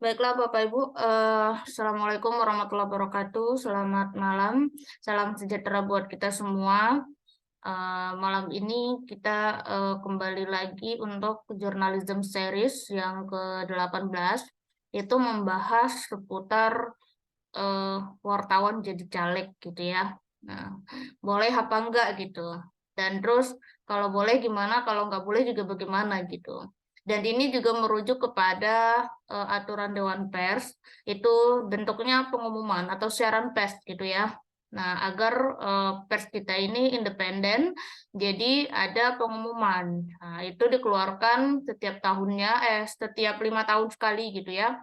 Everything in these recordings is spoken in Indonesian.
Baiklah Bapak Ibu, Assalamualaikum warahmatullahi wabarakatuh. Selamat malam, salam sejahtera buat kita semua. Malam ini kita kembali lagi untuk Journalism Series yang ke-18, itu membahas seputar wartawan jadi caleg gitu ya. Nah, boleh apa enggak gitu. Dan terus kalau boleh gimana, kalau nggak boleh juga bagaimana gitu. Dan ini juga merujuk kepada aturan Dewan Pers, itu bentuknya pengumuman atau siaran pers gitu ya. Nah, agar pers kita ini independen, jadi ada pengumuman. Nah, itu dikeluarkan setiap tahunnya, setiap 5 tahun sekali gitu ya,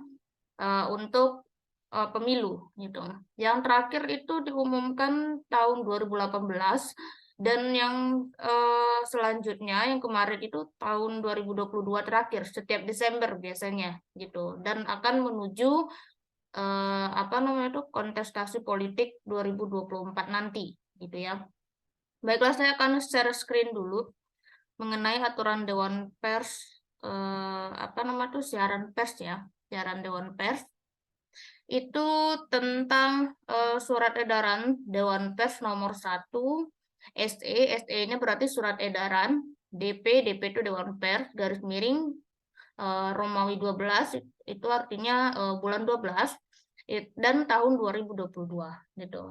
untuk pemilu gitu. Yang terakhir itu diumumkan tahun 2018 dan yang selanjutnya yang kemarin itu tahun 2022 terakhir setiap Desember biasanya gitu dan akan menuju apa namanya itu kontestasi politik 2024 nanti gitu ya. Baiklah, saya akan share screen dulu mengenai aturan Dewan Pers, apa namanya itu siaran pers ya, siaran Dewan Pers itu tentang surat edaran Dewan Pers nomor 1 SE. SE-nya berarti surat edaran. DP itu Dewan Pers garis miring Romawi 12 itu artinya bulan 12 dan tahun 2022 gitu.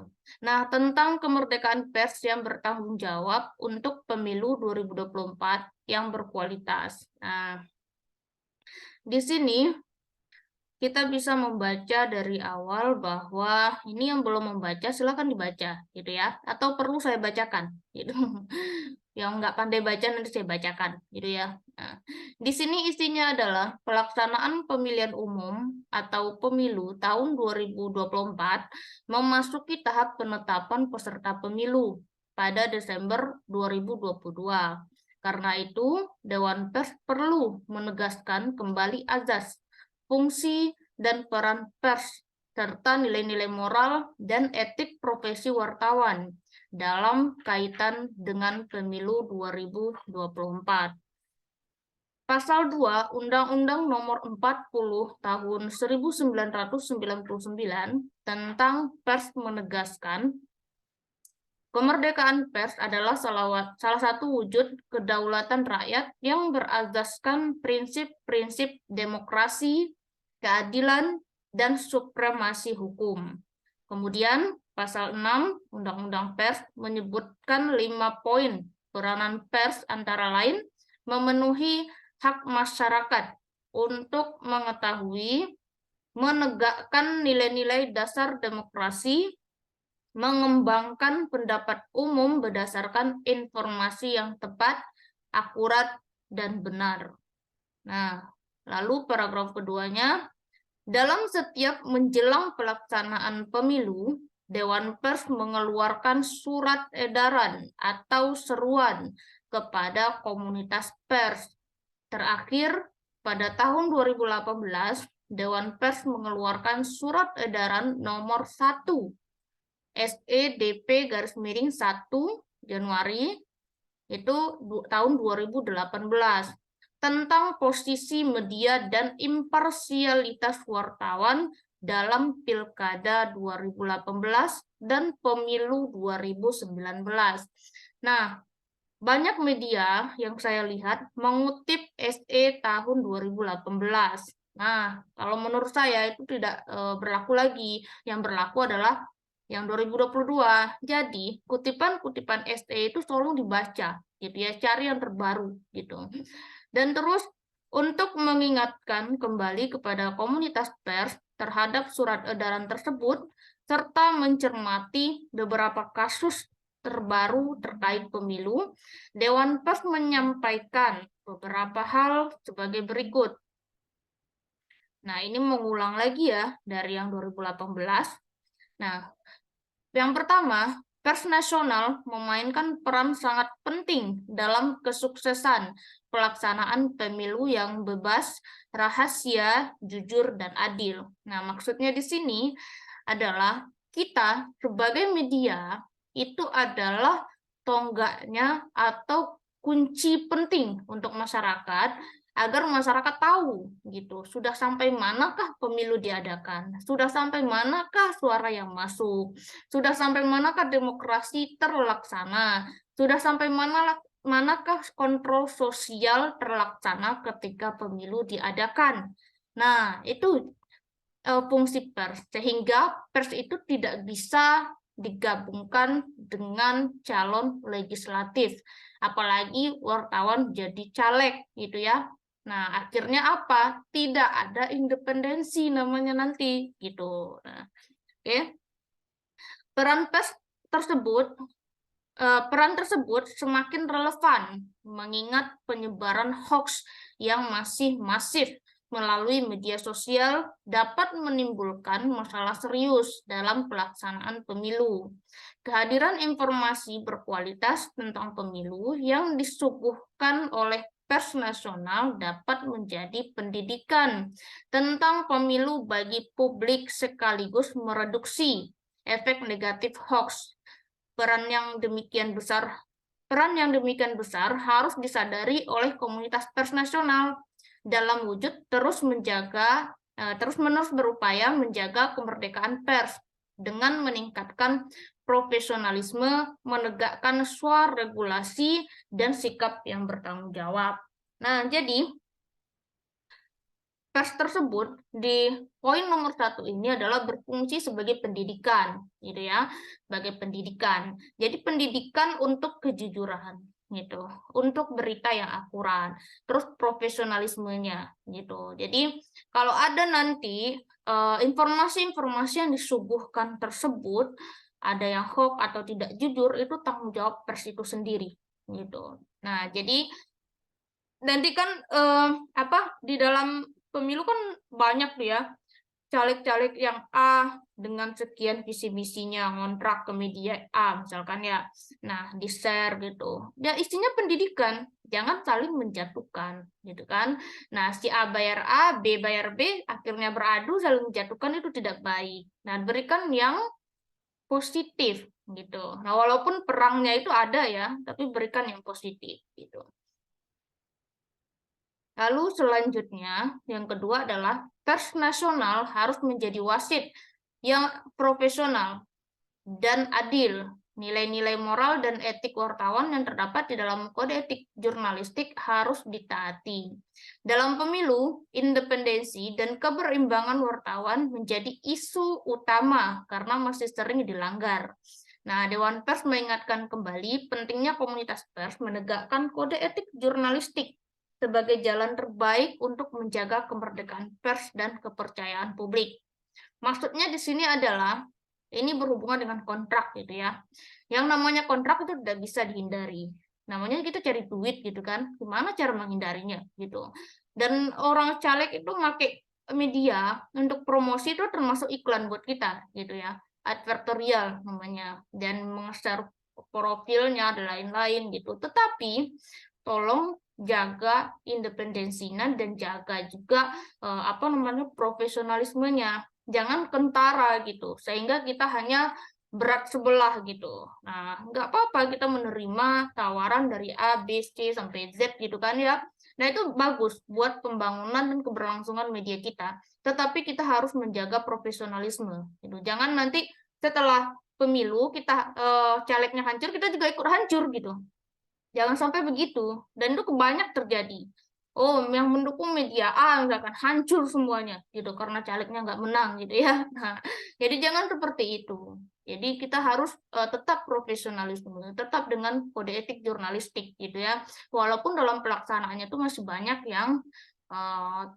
Nah, tentang kemerdekaan pers yang bertanggung jawab untuk pemilu 2024 yang berkualitas. Nah, di sini kita bisa membaca dari awal bahwa ini yang belum membaca silakan dibaca gitu ya, atau perlu saya bacakan gitu. Yang nggak pandai baca nanti saya bacakan gitu ya. Nah, di sini isinya adalah pelaksanaan pemilihan umum atau pemilu tahun 2024 memasuki tahap penetapan peserta pemilu pada Desember 2022. Karena itu, Dewan Pers perlu menegaskan kembali azas, fungsi, dan peran pers, serta nilai-nilai moral dan etik profesi wartawan dalam kaitan dengan pemilu 2024. Pasal 2 Undang-Undang Nomor 40 Tahun 1999 tentang Pers menegaskan kemerdekaan pers adalah salah satu wujud kedaulatan rakyat yang berasaskan prinsip-prinsip demokrasi, keadilan, dan supremasi hukum. Kemudian, pasal 6 Undang-Undang Pers menyebutkan 5 poin peranan pers antara lain memenuhi hak masyarakat untuk mengetahui, menegakkan nilai-nilai dasar demokrasi, mengembangkan pendapat umum berdasarkan informasi yang tepat, akurat, dan benar. Nah, lalu paragraf keduanya, dalam setiap menjelang pelaksanaan pemilu, Dewan Pers mengeluarkan surat edaran atau seruan kepada komunitas pers. Terakhir, pada tahun 2018, Dewan Pers mengeluarkan surat edaran nomor 1 SEDP garis miring 1 Januari itu tahun 2018 tentang posisi media dan imparsialitas wartawan dalam Pilkada 2018 dan Pemilu 2019. Nah, banyak media yang saya lihat mengutip SE tahun 2018. Nah, kalau menurut saya itu tidak berlaku lagi. Yang berlaku adalah yang 2022. Jadi, kutipan-kutipan SE itu tolong dibaca gitu ya, cari yang terbaru gitu. Dan terus untuk mengingatkan kembali kepada komunitas pers terhadap surat edaran tersebut serta mencermati beberapa kasus terbaru terkait pemilu, Dewan Pers menyampaikan beberapa hal sebagai berikut. Nah, ini mengulang lagi ya dari yang 2018. Nah, yang pertama, pers nasional memainkan peran sangat penting dalam kesuksesan pelaksanaan pemilu yang bebas, rahasia, jujur, dan adil. Nah, maksudnya di sini adalah kita sebagai media itu adalah tonggaknya atau kunci penting untuk masyarakat agar masyarakat tahu gitu, sudah sampai manakah pemilu diadakan, sudah sampai manakah suara yang masuk, sudah sampai manakah demokrasi terlaksana, sudah sampai manakah kontrol sosial terlaksana ketika pemilu diadakan. Nah, itu fungsi pers, sehingga pers itu tidak bisa digabungkan dengan calon legislatif, apalagi wartawan jadi caleg gitu ya. Nah, akhirnya apa? Tidak ada independensi namanya nanti gitu. Nah, oke. Peran pers tersebut peran tersebut semakin relevan mengingat penyebaran hoax yang masih masif melalui media sosial dapat menimbulkan masalah serius dalam pelaksanaan pemilu. Kehadiran informasi berkualitas tentang pemilu yang disuguhkan oleh pers nasional dapat menjadi pendidikan tentang pemilu bagi publik sekaligus mereduksi efek negatif hoax. Peran yang demikian besar harus disadari oleh komunitas pers nasional dalam wujud terus-menerus berupaya menjaga kemerdekaan pers dengan meningkatkan profesionalisme, menegakkan suara regulasi, dan sikap yang bertanggung jawab. Nah, jadi pers tersebut di poin nomor 1 ini adalah berfungsi sebagai pendidikan, gitu ya, sebagai pendidikan. Jadi pendidikan untuk kejujuran, gitu, untuk berita yang akurat, terus profesionalismenya, gitu. Jadi kalau ada nanti informasi-informasi yang disuguhkan tersebut ada yang hoax atau tidak jujur, itu tanggung jawab pers itu sendiri, gitu. Nah, jadi nanti kan di dalam pemilu kan banyak tuh ya caleg-caleg yang A dengan sekian visi misinya ngontrak ke media A misalkan ya, nah di share gitu ya, isinya pendidikan, jangan saling menjatuhkan gitu kan. Nah si A bayar A, B bayar B, akhirnya beradu saling menjatuhkan, itu tidak baik. Nah berikan yang positif gitu. Nah walaupun perangnya itu ada ya, tapi berikan yang positif gitu. Lalu selanjutnya, yang kedua adalah pers nasional harus menjadi wasit yang profesional dan adil. Nilai-nilai moral dan etik wartawan yang terdapat di dalam kode etik jurnalistik harus ditaati. Dalam pemilu, independensi dan keberimbangan wartawan menjadi isu utama karena masih sering dilanggar. Nah, Dewan Pers mengingatkan kembali pentingnya komunitas pers menegakkan kode etik jurnalistik sebagai jalan terbaik untuk menjaga kemerdekaan pers dan kepercayaan publik. Maksudnya di sini adalah ini berhubungan dengan kontrak gitu ya. Yang namanya kontrak itu tidak bisa dihindari. Namanya kita cari duit gitu kan. Gimana cara menghindarinya gitu. Dan orang caleg itu pakai media untuk promosi itu termasuk iklan buat kita gitu ya. Advertorial namanya, dan meng-share profilnya dan lain-lain gitu. Tetapi tolong jaga independensinya dan jaga juga profesionalismenya, jangan kentara gitu sehingga kita hanya berat sebelah gitu. Nah nggak apa-apa kita menerima tawaran dari A, B, C sampai Z gitu kan ya. Nah itu bagus buat pembangunan dan keberlangsungan media kita, tetapi kita harus menjaga profesionalisme gitu. Jangan nanti setelah pemilu kita calegnya hancur, kita juga ikut hancur gitu. Jangan sampai begitu. Dan itu banyak terjadi. Oh, yang mendukung media A misalkan hancur semuanya gitu karena calegnya nggak menang gitu ya. Nah, jadi jangan seperti itu. Jadi kita harus tetap profesionalisme, tetap dengan kode etik jurnalistik gitu ya. Walaupun dalam pelaksanaannya itu masih banyak yang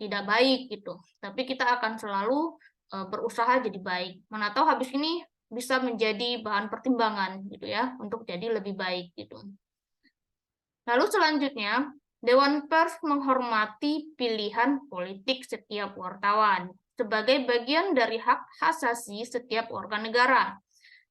tidak baik gitu. Tapi kita akan selalu berusaha jadi baik. Mana tahu habis ini bisa menjadi bahan pertimbangan gitu ya untuk jadi lebih baik gitu. Lalu selanjutnya, Dewan Pers menghormati pilihan politik setiap wartawan sebagai bagian dari hak asasi setiap warga negara.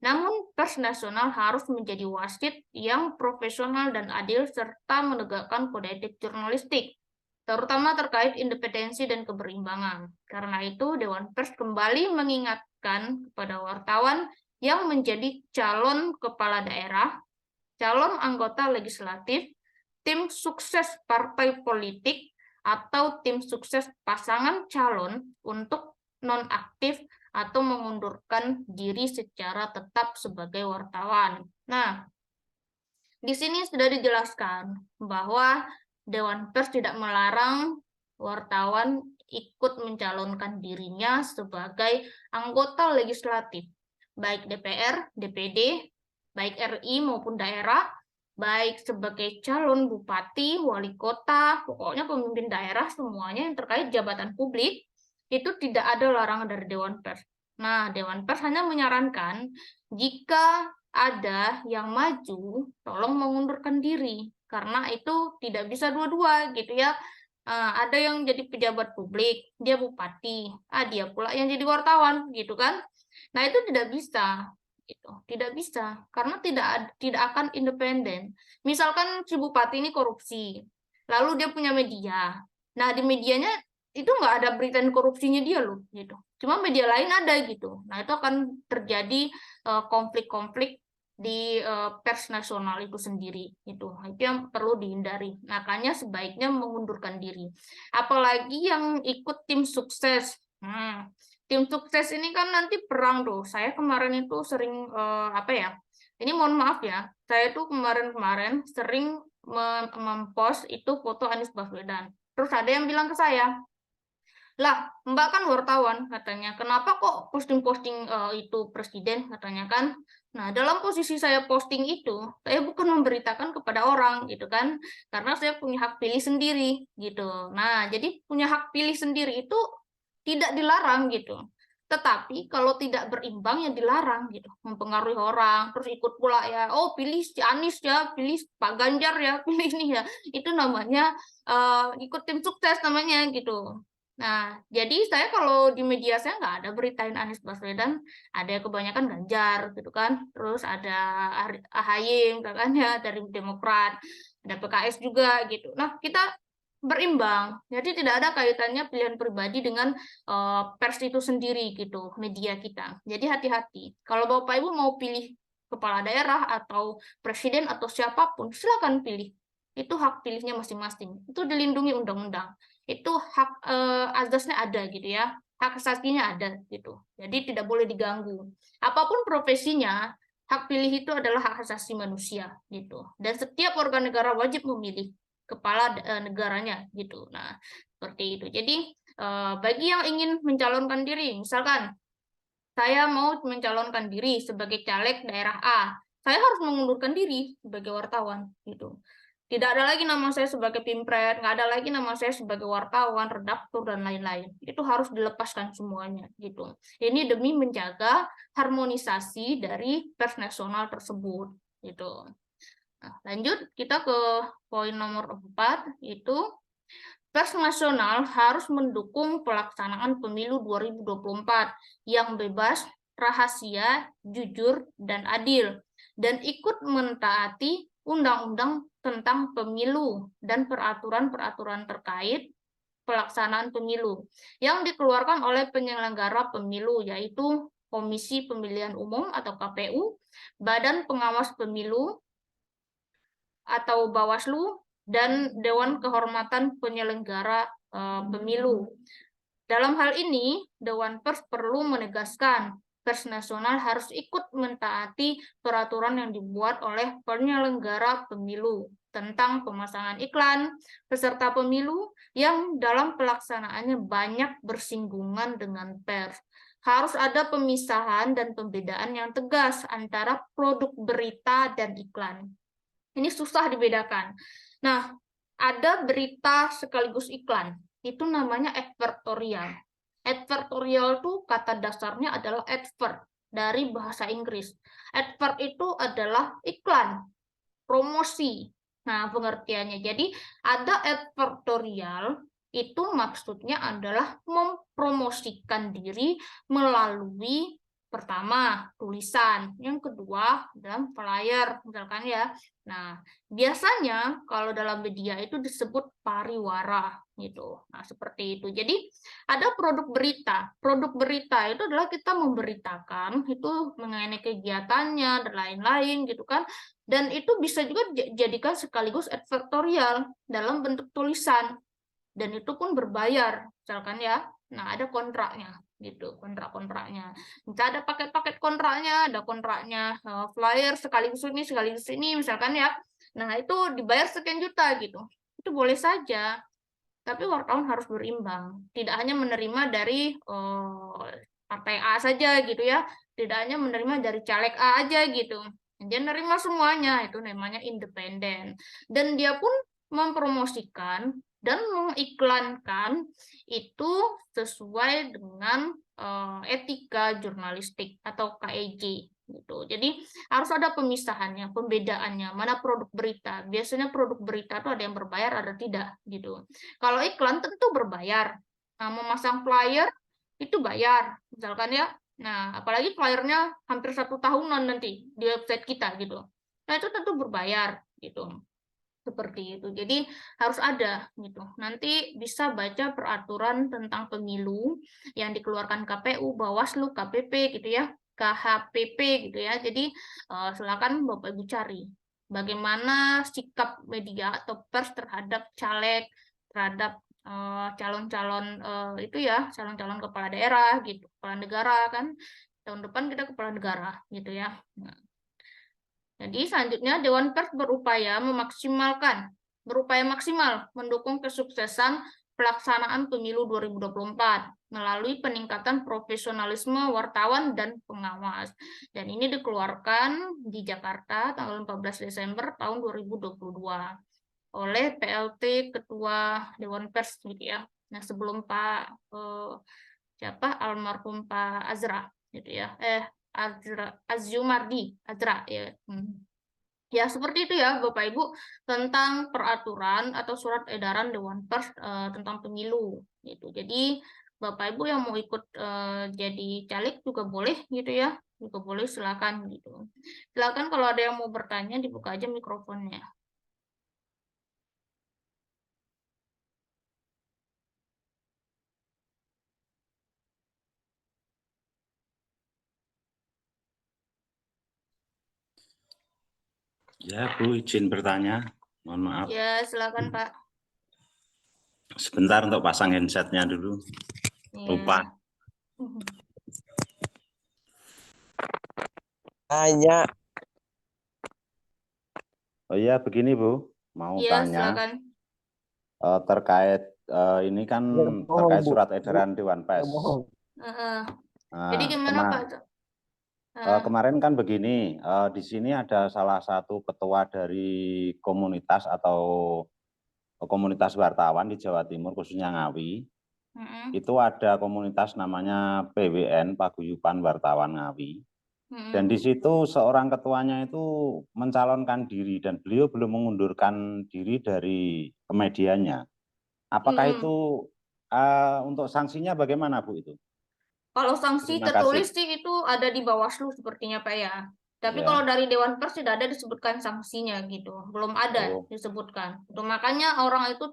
Namun, pers nasional harus menjadi wasit yang profesional dan adil serta menegakkan kode etik jurnalistik, terutama terkait independensi dan keberimbangan. Karena itu, Dewan Pers kembali mengingatkan kepada wartawan yang menjadi calon kepala daerah, calon anggota legislatif, tim sukses partai politik, atau tim sukses pasangan calon untuk nonaktif atau mengundurkan diri secara tetap sebagai wartawan. Nah, di sini sudah dijelaskan bahwa Dewan Pers tidak melarang wartawan ikut mencalonkan dirinya sebagai anggota legislatif, baik DPR, DPD, baik RI maupun daerah, baik sebagai calon bupati, wali kota, pokoknya pemimpin daerah semuanya yang terkait jabatan publik, itu tidak ada larangan dari Dewan Pers. Nah, Dewan Pers hanya menyarankan jika ada yang maju, tolong mengundurkan diri, karena itu tidak bisa dua-dua gitu ya. Ada yang jadi pejabat publik, dia bupati, dia pula yang jadi wartawan gitu kan. Nah, itu tidak bisa gitu. Tidak bisa karena tidak akan independen. Misalkan si bupati ini korupsi, lalu dia punya media. Nah, di medianya itu nggak ada berita korupsinya dia loh gitu. Cuma media lain ada gitu. Nah, itu akan terjadi konflik-konflik di pers nasional itu sendiri itu yang perlu dihindari. Makanya sebaiknya mengundurkan diri. Apalagi yang ikut tim sukses. Tim sukses ini kan nanti perang tuh. Saya kemarin itu sering apa ya? Ini mohon maaf ya. Saya tuh kemarin-kemarin sering mempost itu foto Anies Baswedan. Terus ada yang bilang ke saya, "Lah, Mbak kan wartawan," katanya. "Kenapa kok posting-posting itu presiden?" katanya kan. Nah, dalam posisi saya posting itu, saya bukan memberitakan kepada orang gitu kan. Karena saya punya hak pilih sendiri gitu. Nah, jadi punya hak pilih sendiri itu tidak dilarang gitu. Tetapi kalau tidak berimbang ya dilarang gitu. Mempengaruhi orang, terus ikut pula ya, "Oh, pilih si Anies ya, pilih Pak Ganjar ya, pilih ini ya." Itu namanya ikut tim sukses namanya gitu. Nah, jadi saya kalau di media saya nggak ada beritain Anies Baswedan, ada kebanyakan Ganjar gitu kan, terus ada AHY misalkan ya dari Demokrat, ada PKS juga gitu. Nah, kita berimbang, jadi tidak ada kaitannya pilihan pribadi dengan pers itu sendiri gitu, media kita. Jadi hati-hati. Kalau Bapak Ibu mau pilih kepala daerah atau presiden atau siapapun, silakan pilih. Itu hak pilihnya masing-masing. Itu dilindungi undang-undang. Itu hak azasnya ada gitu ya. Hak asasinya ada gitu. Jadi tidak boleh diganggu. Apapun profesinya, hak pilih itu adalah hak asasi manusia gitu. Dan setiap warga negara wajib memilih kepala negaranya gitu. Nah, seperti itu. Jadi bagi yang ingin mencalonkan diri, misalkan saya mau mencalonkan diri sebagai caleg daerah A, saya harus mengundurkan diri sebagai wartawan gitu. Tidak ada lagi nama saya sebagai pimpret, nggak ada lagi nama saya sebagai wartawan, redaktur dan lain-lain. Itu harus dilepaskan semuanya gitu. Ini demi menjaga harmonisasi dari pers nasional tersebut gitu. Nah, lanjut kita ke poin nomor 4, itu pers nasional harus mendukung pelaksanaan pemilu 2024 yang bebas, rahasia, jujur, dan adil, dan ikut mentaati undang-undang tentang pemilu dan peraturan-peraturan terkait pelaksanaan pemilu yang dikeluarkan oleh penyelenggara pemilu, yaitu Komisi Pemilihan Umum atau KPU, Badan Pengawas Pemilu atau Bawaslu, dan Dewan Kehormatan Penyelenggara Pemilu. Dalam hal ini, Dewan Pers perlu menegaskan pers nasional harus ikut mentaati peraturan yang dibuat oleh penyelenggara pemilu tentang pemasangan iklan peserta pemilu yang dalam pelaksanaannya banyak bersinggungan dengan pers. Harus ada pemisahan dan pembedaan yang tegas antara produk berita dan iklan. Ini susah dibedakan. Nah, ada berita sekaligus iklan. Itu namanya advertorial. Advertorial itu kata dasarnya adalah advert dari bahasa Inggris. Advert itu adalah iklan, promosi. Nah, pengertiannya. Jadi, ada advertorial itu maksudnya adalah mempromosikan diri melalui pertama tulisan, yang kedua dalam flyer misalkan ya. Nah, biasanya kalau dalam media itu disebut pariwara gitu. Nah, seperti itu. Jadi ada produk berita. Produk berita itu adalah kita memberitakan itu mengenai kegiatannya dan lain-lain gitu kan. Dan itu bisa juga dijadikan sekaligus advertorial dalam bentuk tulisan. dan itu pun berbayar, misalkan ya. Nah, ada kontraknya gitu, kontraknya. Misalnya ada paket-paket kontraknya, ada kontraknya flyer sekaligus ini misalkan ya. Nah, itu dibayar sekian juta gitu. Itu boleh saja, tapi wartawan harus berimbang. Tidak hanya menerima dari partai A saja gitu ya. Tidak hanya menerima dari caleg A aja gitu. Dia menerima semuanya, itu namanya independen. Dan dia pun mempromosikan dan mengiklankan itu sesuai dengan etika jurnalistik atau KEJ gitu. Jadi harus ada pemisahannya, pembedaannya. Mana produk berita? Biasanya produk berita itu ada yang berbayar, ada tidak gitu. Kalau iklan tentu berbayar. Nah, memasang flyer itu bayar, misalkan ya. Nah, apalagi flyernya hampir 1 tahunan nanti di website kita gitu. Nah, itu tentu berbayar gitu. Seperti itu. Jadi harus ada gitu. Nanti bisa baca peraturan tentang pemilu yang dikeluarkan KPU, Bawaslu, KPP gitu ya, KHPP gitu ya. Jadi silakan Bapak Ibu cari bagaimana sikap media atau pers terhadap caleg, terhadap calon-calon itu ya, calon-calon kepala daerah gitu, kepala negara kan. Tahun depan kita kepala negara gitu ya. Nah, jadi selanjutnya Dewan Pers berupaya maksimal mendukung kesuksesan pelaksanaan pemilu 2024 melalui peningkatan profesionalisme wartawan dan pengawas. Dan ini dikeluarkan di Jakarta tanggal 14 Desember tahun 2022 oleh PLT Ketua Dewan Pers gitu ya. Nah, sebelum siapa almarhum Pak Azra gitu ya. Azumardi Azra ya. Ya, seperti itu ya, Bapak Ibu, tentang peraturan atau surat edaran Dewan Pers tentang pemilu gitu. Jadi, Bapak Ibu yang mau ikut jadi caleg juga boleh gitu ya. Juga boleh, silakan gitu. Silakan kalau ada yang mau bertanya dibuka aja mikrofonnya. Ya, Bu, izin bertanya. Mohon maaf. Ya, silakan Pak. Sebentar untuk pasang handsetnya dulu. Lupa. Ya. Tanya. Oh iya, begini Bu, mau Ya, tanya silakan. terkait ini kan terkait surat edaran Dewan Pers. Jadi gimana Pak? Kemarin kan begini, di sini ada salah satu ketua dari komunitas atau komunitas wartawan di Jawa Timur, khususnya Ngawi. Itu ada komunitas namanya PWN, Paguyuban Wartawan Ngawi. Dan di situ seorang ketuanya itu mencalonkan diri dan beliau belum mengundurkan diri dari medianya. Apakah itu untuk sanksinya bagaimana Bu itu? Kalau sanksi Terima kasih. tertulis sih itu ada di Bawaslu sepertinya Pak ya. Tapi Ya. kalau dari Dewan Pers tidak ada disebutkan sanksinya gitu, belum ada disebutkan. Itu makanya orang itu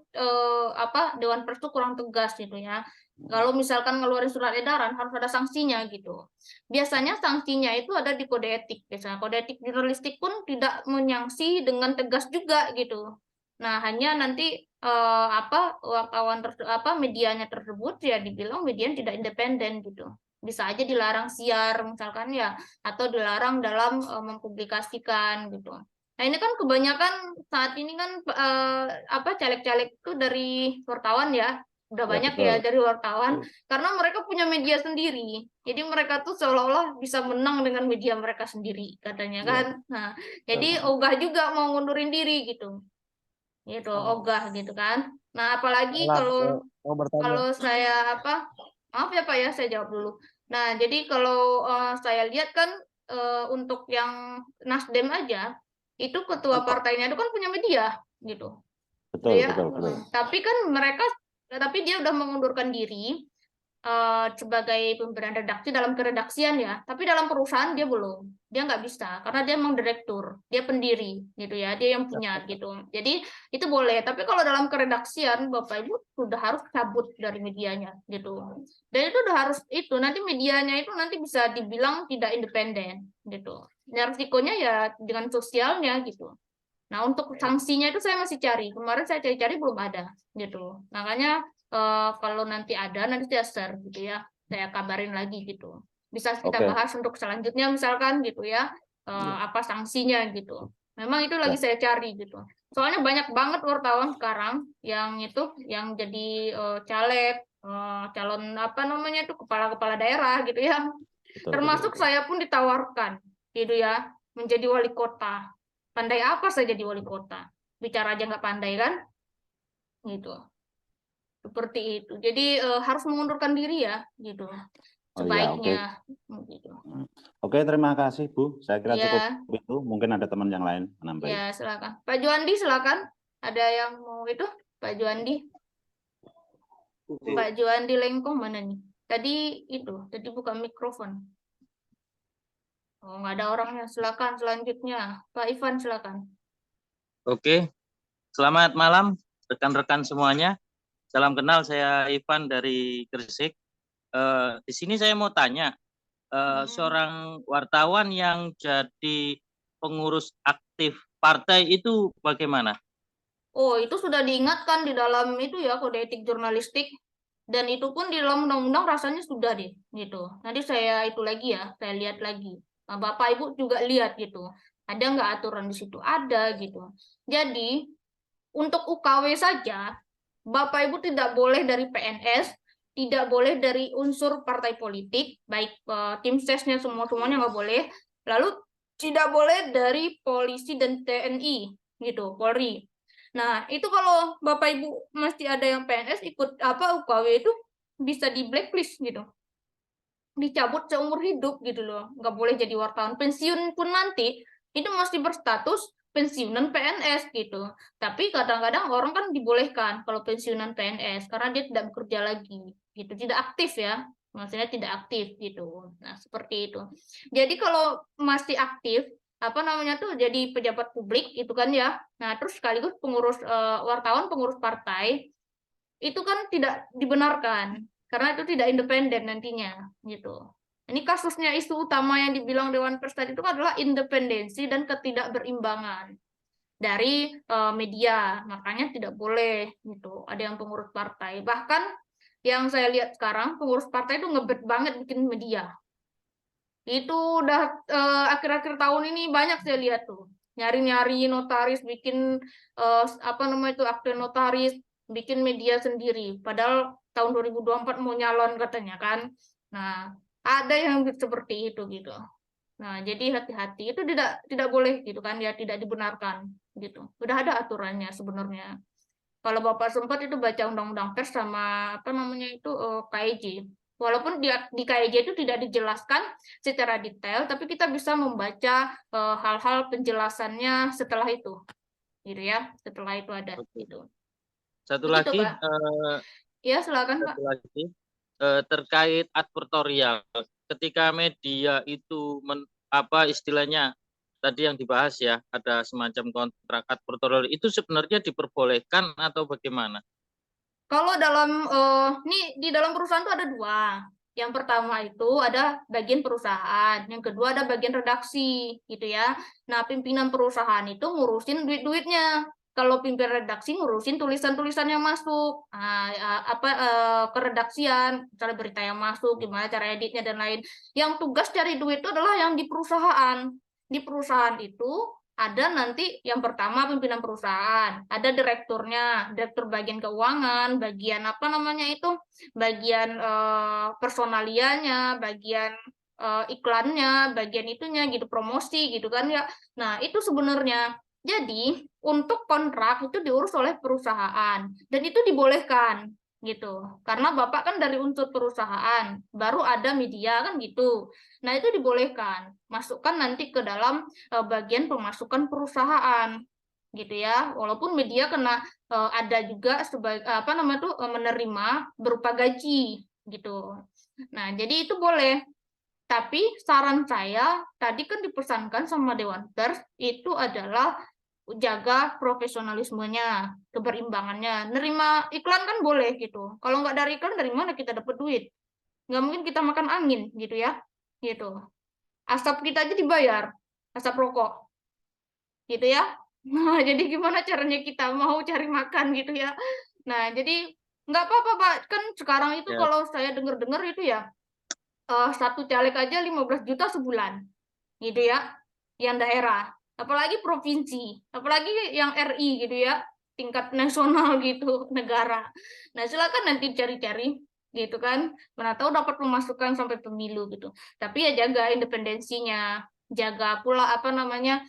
Dewan Pers itu kurang tegas gitu ya. Kalau misalkan ngeluarin surat edaran harus ada sanksinya gitu. Biasanya sanksinya itu ada di kode etik. Biasanya kode etik jurnalistik pun tidak menyangsi dengan tegas juga gitu. Nah, hanya nanti wartawan medianya tersebut ya dibilang media tidak independen gitu. Bisa aja dilarang siar misalkan ya, atau dilarang dalam mempublikasikan gitu. Nah, ini kan kebanyakan saat ini kan caleg-caleg itu dari wartawan ya. Udah Ya, banyak betul. ya dari wartawan karena mereka punya media sendiri. Jadi mereka tuh seolah-olah bisa menang dengan media mereka sendiri katanya kan. Nah, jadi ogah juga mau ngundurin diri gitu. Gitu, ogah gitu kan. Nah, apalagi kalau saya maaf ya Pak ya, saya jawab dulu. Nah, jadi kalau saya lihat kan untuk yang Nasdem aja itu ketua partainya itu kan punya media gitu. Betul, Ya. betul. Tapi dia udah mengundurkan diri sebagai pemberian redaksi dalam keredaksian ya, tapi dalam perusahaan dia belum, dia nggak bisa karena dia emang direktur, dia pendiri gitu ya, dia yang punya gitu. Jadi itu boleh, tapi kalau dalam keredaksian Bapak Ibu sudah harus cabut dari medianya gitu. Dan itu udah harus itu nanti medianya itu nanti bisa dibilang tidak independen gitu. Ya, risikonya ya dengan sosialnya gitu. Nah, untuk sanksinya itu saya masih cari. Kemarin saya cari-cari belum ada gitu. Makanya kalau nanti ada nanti saya share gitu ya. Saya kabarin lagi gitu. Bisa kita Oke. bahas untuk selanjutnya misalkan gitu ya. Iya. Apa sanksinya gitu. Memang itu lagi Ya. saya cari gitu. Soalnya banyak banget wartawan sekarang yang itu yang jadi caleg, calon apa namanya itu kepala-kepala daerah gitu ya. Betul, betul, Termasuk betul. saya pun ditawarkan gitu ya menjadi wali kota. Pandai apa saya jadi wali kota? Bicara aja nggak pandai kan? Gitu. Seperti itu. Jadi harus mengundurkan diri ya, gitu. Oh ya, oke. Sebaiknya, gitu. Oke, terima kasih Bu. Saya kira cukup Ya, itu. Mungkin ada teman yang lain menambahi. ya silakan. Pak Juandi silakan. Ada yang mau itu? Pak Juandi. Pak Juandi Lengkong mana nih? Tadi buka mikrofon. Oh, nggak ada orangnya. Silakan selanjutnya. Pak Ivan silakan. Oke, selamat malam rekan-rekan semuanya. Salam kenal, saya Ivan dari Gresik. Di sini saya mau tanya, seorang wartawan yang jadi pengurus aktif partai itu bagaimana? Oh, itu sudah diingatkan di dalam itu ya kode etik jurnalistik. Dan itu pun di dalam undang-undang rasanya sudah deh, gitu. Nanti saya itu lagi ya, saya lihat lagi. Nah, Bapak Ibu juga lihat gitu. Ada nggak aturan di situ? Ada gitu. Jadi, untuk UKW saja, Bapak Ibu tidak boleh dari PNS, tidak boleh dari unsur partai politik, baik tim sesnya semuanya nggak boleh. Lalu tidak boleh dari polisi dan TNI, gitu, Polri. Nah, itu kalau Bapak Ibu masih ada yang PNS ikut apa UKW itu bisa di blacklist gitu. Dicabut seumur hidup gitu loh. Nggak boleh jadi wartawan. Pensiun pun nanti itu masih berstatus pensiunan PNS gitu. Tapi kadang-kadang orang kan dibolehkan kalau pensiunan PNS karena dia tidak bekerja lagi gitu. Tidak aktif ya. Maksudnya tidak aktif gitu. Nah, seperti itu. Jadi kalau masih aktif apa namanya tuh jadi pejabat publik itu kan ya. Nah, terus sekaligus pengurus wartawan, pengurus partai itu kan tidak dibenarkan karena itu tidak independen nantinya gitu. Ini kasusnya isu utama yang dibilang Dewan Pers tadi itu adalah independensi dan ketidakberimbangan dari media. Makanya tidak boleh gitu. Ada yang pengurus partai. Bahkan yang saya lihat sekarang pengurus partai itu ngebet banget bikin media. Itu udah akhir-akhir tahun ini banyak saya lihat tuh. Nyari-nyari notaris, bikin apa namanya itu akte notaris, bikin media sendiri. Padahal tahun 2024 mau nyalon katanya kan. Nah, ada yang seperti itu gitu. Nah, jadi hati-hati. Itu tidak boleh gitu kan ya, tidak dibenarkan gitu. Udah ada aturannya sebenarnya. Kalau Bapak sempat itu baca Undang-Undang Pers sama apa namanya itu KIJ. Walaupun di KIJ itu tidak dijelaskan secara detail, tapi kita bisa membaca hal-hal penjelasannya setelah itu, gitu ya. Setelah itu ada gitu. Satu Begitu, lagi, Pak. Ya, silakan, Pak. terkait advertorial. Ketika media itu apa istilahnya tadi yang dibahas ya, ada semacam kontrak advertorial itu sebenarnya diperbolehkan atau bagaimana? Kalau dalam ini di dalam perusahaan itu ada dua. Yang pertama itu ada bagian perusahaan, yang kedua ada bagian redaksi, gitu ya. Nah, pimpinan perusahaan itu ngurusin duit-duitnya. Kalau pimpinan redaksi ngurusin tulisan-tulisan yang masuk, keredaksian, misalnya berita yang masuk, gimana cara editnya dan lain. Yang tugas cari duit itu adalah yang di perusahaan. Di perusahaan itu ada nanti yang pertama pimpinan perusahaan, ada direkturnya, direktur bagian keuangan, bagian apa namanya itu, bagian personalianya, bagian iklannya, bagian itunya gitu, promosi gitu kan ya. Nah, itu sebenarnya. Jadi, untuk kontrak itu diurus oleh perusahaan dan itu dibolehkan gitu. Karena Bapak kan dari unsur perusahaan, baru ada media kan gitu. Nah, itu dibolehkan. Masukkan nanti ke dalam bagian pemasukan perusahaan gitu ya. Walaupun media kena ada juga sebagai apa namanya tuh menerima berupa gaji gitu. Nah, jadi itu boleh. Tapi saran saya tadi kan dipesankan sama Dewan Pers itu adalah jaga profesionalismenya, keberimbangannya. Nerima iklan kan boleh gitu. Kalau nggak dari iklan dari mana kita dapat duit? Nggak mungkin kita makan angin gitu ya. Gitu. Asap kita aja dibayar, asap rokok. Gitu ya. Nah, jadi gimana caranya kita mau cari makan gitu ya. Nah, jadi nggak apa-apa, Pak. Kan sekarang itu Ya, kalau saya dengar-dengar itu ya, satu caleg aja 15 juta sebulan, gitu ya, yang daerah. Apalagi provinsi, apalagi yang RI gitu ya, tingkat nasional gitu, negara. Nah, silakan nanti cari-cari gitu kan. Mana tahu dapat pemasukan sampai pemilu gitu. Tapi ya jaga independensinya, jaga pula apa namanya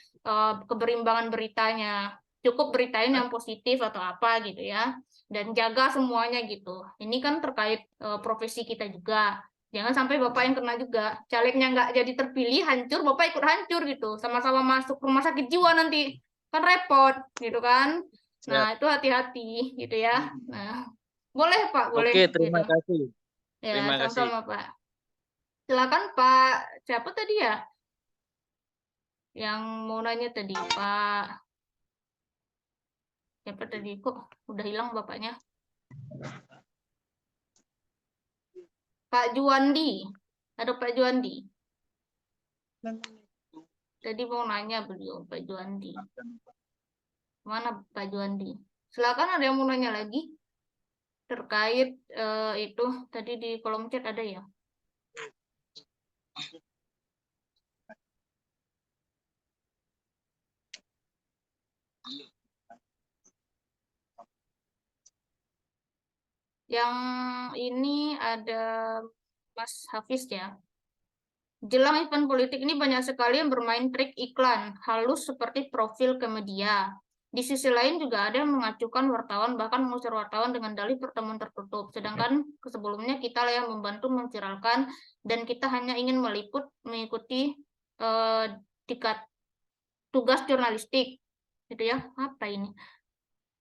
keberimbangan beritanya. Cukup beritain yang positif atau apa gitu ya. Dan jaga semuanya gitu. Ini kan terkait profesi kita juga. Jangan sampai Bapak yang kena juga. Calegnya nggak jadi terpilih, hancur, Bapak ikut hancur gitu. Sama-sama masuk rumah sakit jiwa nanti. Kan repot gitu kan. siap. Nah, itu hati-hati gitu ya. Nah, boleh Pak, boleh Oke, gitu. terima kasih. Ya, Terima kasih. sama-sama Pak. Silakan Pak, siapa tadi ya? Yang mau nanya tadi, Pak. Siapa tadi? Kok udah hilang Bapaknya? Pak Juandi. Ada Pak Juandi. Tadi mau nanya beliau, Pak Juandi. Mana Pak Juandi? Silakan, ada yang mau nanya lagi terkait itu tadi di kolom chat ada ya? Yang ini ada Mas Hafiz ya. Jelang event politik ini banyak sekali yang bermain trik iklan halus seperti profil ke media. Di sisi lain juga ada yang mengacukan wartawan, bahkan mengusir wartawan dengan dalih pertemuan tertutup. Sedangkan sebelumnya kita lah yang membantu memviralkan dan kita hanya ingin meliput mengikuti tingkat tugas jurnalistik. Gitu ya. Apa ini?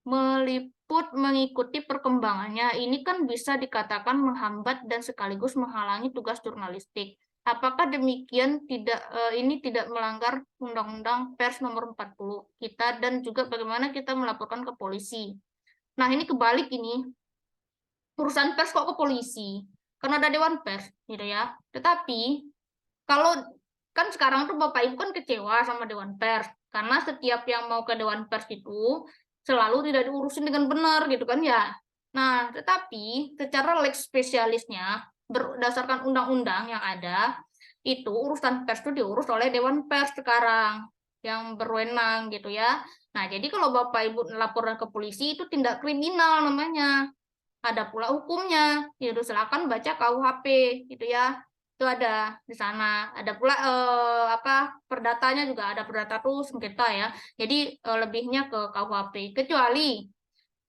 Meliput mengikuti perkembangannya. Ini kan bisa dikatakan menghambat dan sekaligus menghalangi tugas jurnalistik. Apakah demikian ini tidak melanggar Undang-Undang Pers nomor 40 kita dan juga bagaimana kita melaporkan ke polisi? Nah, ini kebalik ini. Urusan pers kok ke polisi? Karena ada Dewan Pers, gitu ya. Tetapi kalau kan sekarang tuh Bapak Ibu kan kecewa sama Dewan Pers karena setiap yang mau ke Dewan Pers itu selalu tidak diurusin dengan benar gitu kan ya. Nah, tetapi secara lex spesialisnya berdasarkan undang-undang yang ada itu urusan pers itu diurus oleh Dewan Pers sekarang yang berwenang gitu ya. Nah, jadi kalau Bapak Ibu laporan ke polisi itu tindak kriminal namanya. Ada pula hukumnya, yaitu silakan baca KUHP gitu ya. Itu ada di sana. Ada pula perdatanya juga ada perdata tuh sengketa ya. Jadi lebihnya ke KUHP. Kecuali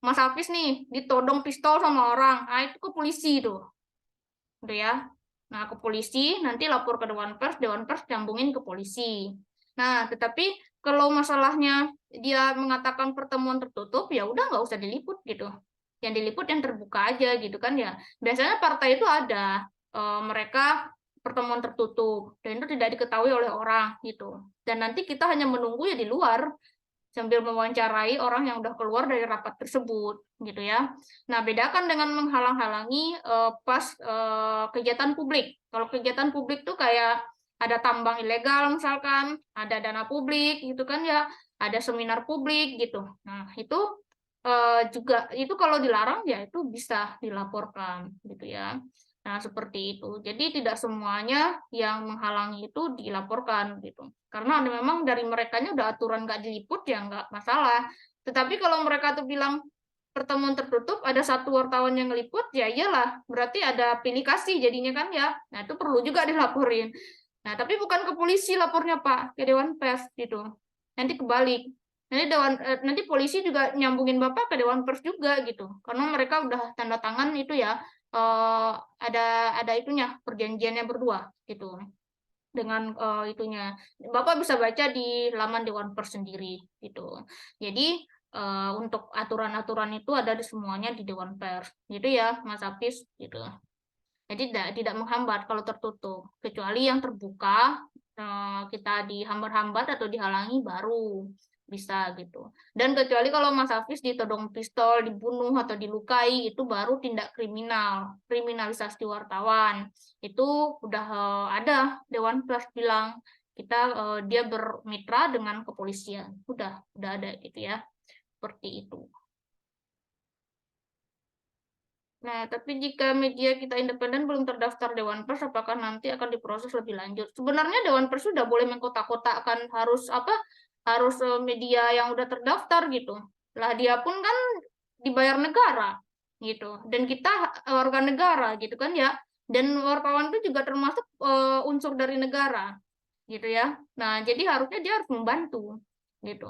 Mas Hafiz nih ditodong pistol sama orang, nah itu ke polisi tuh. Udah ya. Nah, ke polisi nanti lapor ke Dewan Pers nyambungin ke polisi. Nah, tetapi kalau masalahnya dia mengatakan pertemuan tertutup, ya udah nggak usah diliput gitu. Yang diliput yang terbuka aja gitu kan ya. Biasanya partai itu ada mereka pertemuan tertutup dan itu tidak diketahui oleh orang gitu. Dan nanti kita hanya menunggu ya di luar sambil mewawancarai orang yang udah keluar dari rapat tersebut gitu ya. Nah, bedakan dengan menghalang-halangi pas kegiatan publik. Kalau kegiatan publik tuh kayak ada tambang ilegal misalkan, ada dana publik gitu kan ya, ada seminar publik gitu. Nah, itu juga itu kalau dilarang ya itu bisa dilaporkan gitu ya. Nah, seperti itu. Jadi tidak semuanya yang menghalangi itu dilaporkan gitu. Karena memang dari merekanya udah aturan nggak diliput ya nggak masalah. Tetapi kalau mereka tuh bilang pertemuan tertutup ada satu wartawan yang ngeliput, ya iyalah berarti ada pilih kasih jadinya kan ya. Nah, itu perlu juga dilaporin. Nah, tapi bukan ke polisi lapornya Pak, ke Dewan Pers gitu. Nanti kebalik. Nanti polisi juga nyambungin Bapak ke Dewan Pers juga gitu. Karena mereka udah tanda tangan itu ya ada itunya perjanjiannya berdua gitu dengan itunya. Bapak bisa baca di laman Dewan Pers sendiri gitu. Jadi untuk aturan-aturan itu ada di semuanya di Dewan Pers. Gitu ya, Mas Hafiz gitu. Jadi tidak menghambat kalau tertutup, kecuali yang terbuka kita dihambat-hambat atau dihalangi baru bisa gitu. Dan kecuali kalau Mas Hafiz ditodong pistol, dibunuh atau dilukai itu baru tindak kriminal, kriminalisasi wartawan. Itu udah ada Dewan Pers bilang Dia bermitra dengan kepolisian. Udah ada gitu ya. Seperti itu. Nah, tapi jika media kita independen belum terdaftar Dewan Pers, apakah nanti akan diproses lebih lanjut? Sebenarnya Dewan Pers sudah boleh mengkotak-kotakkan harus media yang udah terdaftar gitu. Lah dia pun kan dibayar negara gitu. Dan kita warga negara gitu kan ya. Dan wartawan itu juga termasuk unsur dari negara gitu ya. Nah, jadi harusnya dia harus membantu gitu.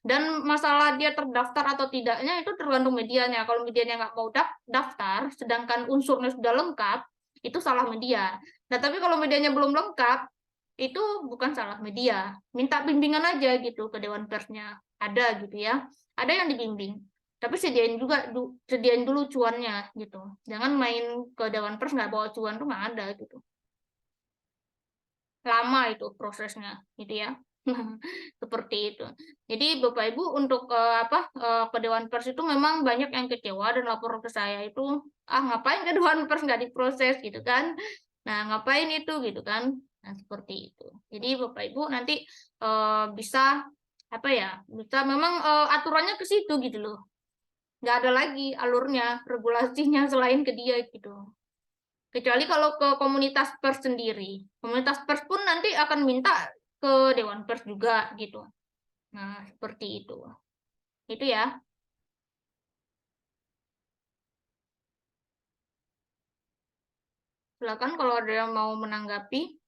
Dan masalah dia terdaftar atau tidaknya itu tergantung medianya. Kalau medianya nggak mau daftar, sedangkan unsurnya sudah lengkap, itu salah media. Nah, tapi kalau medianya belum lengkap, itu bukan salah media. Minta bimbingan aja gitu ke Dewan Persnya. Ada gitu ya. Ada yang dibimbing. Tapi sediain dulu cuannya gitu. Jangan main ke Dewan Pers nggak bawa cuan tuh nggak ada gitu. Lama itu prosesnya gitu ya. Seperti itu. Jadi Bapak Ibu untuk ke Dewan Pers itu memang banyak yang kecewa dan lapor ke saya itu ngapain ke Dewan Pers nggak diproses gitu kan. Nah, ngapain itu gitu kan. Nah, seperti itu. Jadi Bapak Ibu nanti bisa bisa memang aturannya ke situ gitu loh. Nggak ada lagi alurnya, regulasinya selain ke dia gitu. Kecuali kalau ke komunitas pers sendiri. Komunitas pers pun nanti akan minta ke Dewan Pers juga gitu. Nah, seperti itu. Itu ya. Silakan kalau ada yang mau menanggapi.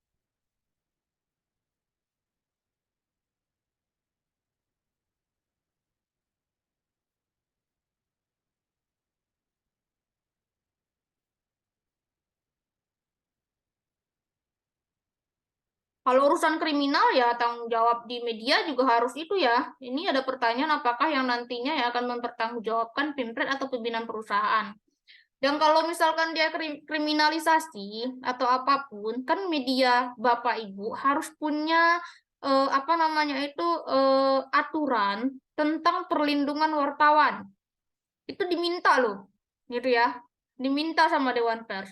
Kalau urusan kriminal ya tanggung jawab di media juga harus itu ya. Ini ada pertanyaan apakah yang nantinya ya akan mempertanggungjawabkan Pimpret atau pimpinan perusahaan. Dan kalau misalkan dia kriminalisasi atau apapun, kan media Bapak Ibu harus punya aturan tentang perlindungan wartawan. Itu diminta loh, gitu ya. Diminta sama Dewan Pers.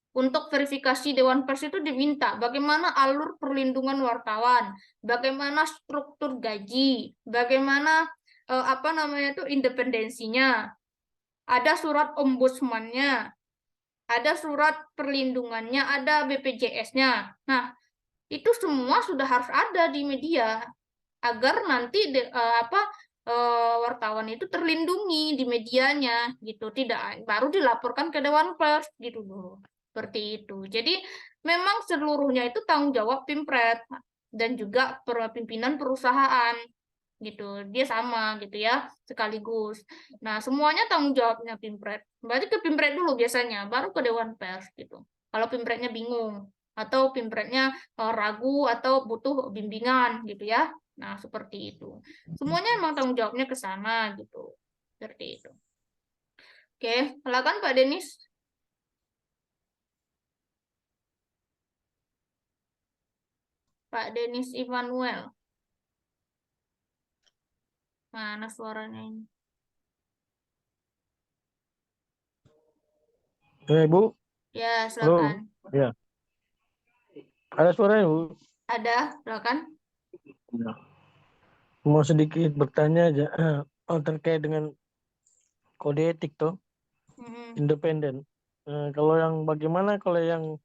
Untuk verifikasi Dewan Pers itu diminta bagaimana alur perlindungan wartawan, bagaimana struktur gaji, bagaimana independensinya. Ada surat ombudsman-nya, ada surat perlindungannya, ada BPJS-nya. Nah, itu semua sudah harus ada di media agar nanti wartawan itu terlindungi di medianya gitu, tidak baru dilaporkan ke Dewan Pers gitu loh. Seperti itu. Jadi memang seluruhnya itu tanggung jawab Pimpret dan juga pimpinan perusahaan gitu. Dia sama gitu ya, sekaligus. Nah, semuanya tanggung jawabnya Pimpret. Berarti ke Pimpret dulu biasanya, baru ke Dewan Pers gitu. Kalau Pimpretnya bingung atau Pimpretnya ragu atau butuh bimbingan gitu ya. Nah, seperti itu. Semuanya emang tanggung jawabnya ke sana gitu. Seperti itu. Oke, silakan Pak Denis. Pak Denis Immanuel. Mana suaranya ini? Bu. Ya, Halo. silakan. Ya. Ada suaranya, Bu? Ada, silakan. Ya. Mau sedikit bertanya aja terkait dengan kode etik tuh independen. Kalau yang bagaimana kalau yang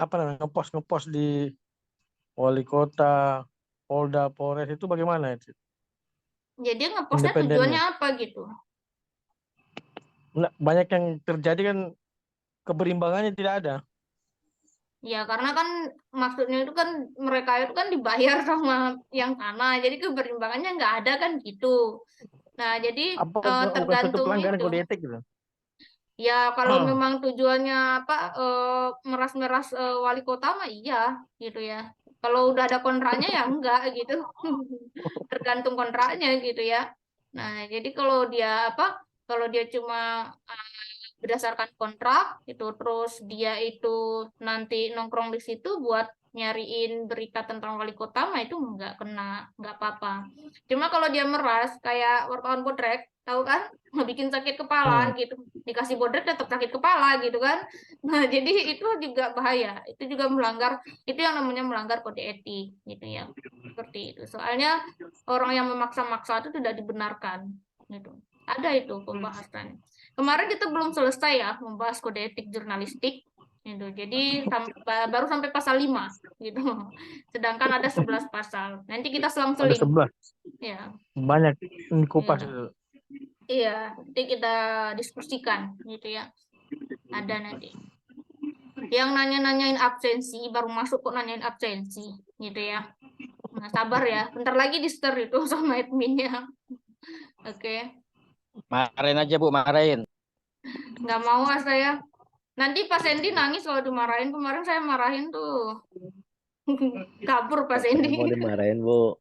ngepost di wali kota, Polda, Polres itu bagaimana itu? Jadi ngepostnya tujuannya apa gitu? Nah, banyak yang terjadi kan keberimbangannya tidak ada. Ya karena kan maksudnya itu kan mereka itu kan dibayar sama yang sana, jadi keberimbangannya nggak ada kan gitu. Nah jadi Bukan suatu tergantung pelanggaran itu. kode etik gitu? Ya kalau memang tujuannya meras-meras wali kota mah iya gitu ya. Kalau udah ada kontraknya ya enggak gitu. Tergantung kontraknya gitu ya. Nah, jadi kalau dia cuma berdasarkan kontrak itu terus dia itu nanti nongkrong di situ buat nyariin berita tentang wali kota mah itu nggak kena, nggak apa-apa. Cuma kalau dia meras kayak wartawan bodrek tahu kan? Bikin sakit kepala gitu, dikasih bodrek tetap sakit kepala gitu kan. Nah jadi itu juga bahaya, itu juga melanggar, itu yang namanya melanggar kode etik gitu ya, seperti itu. Soalnya orang yang memaksa-maksa itu tidak dibenarkan gitu. Ada itu pembahasan. Kemarin kita belum selesai ya membahas kode etik jurnalistik gitu. Jadi baru sampai pasal 5 gitu. Sedangkan ada 11 pasal. Nanti kita Ada selang-seling 11. ya. Banyak ini kupas Iya. itu. Iya, nanti kita diskusikan gitu ya. Ada nanti. Yang nanya-nanyain absensi baru masuk kok nanyain absensi gitu ya. Nah, sabar ya. Bentar lagi di-stir itu sama adminnya. Oke. Marahin aja Bu, marahin. Nggak mau ah saya. Nanti Pak Sandy nangis kalau dimarahin. Kemarin saya marahin tuh. Kabur Pak Sandy. Mau dimarahin Bu.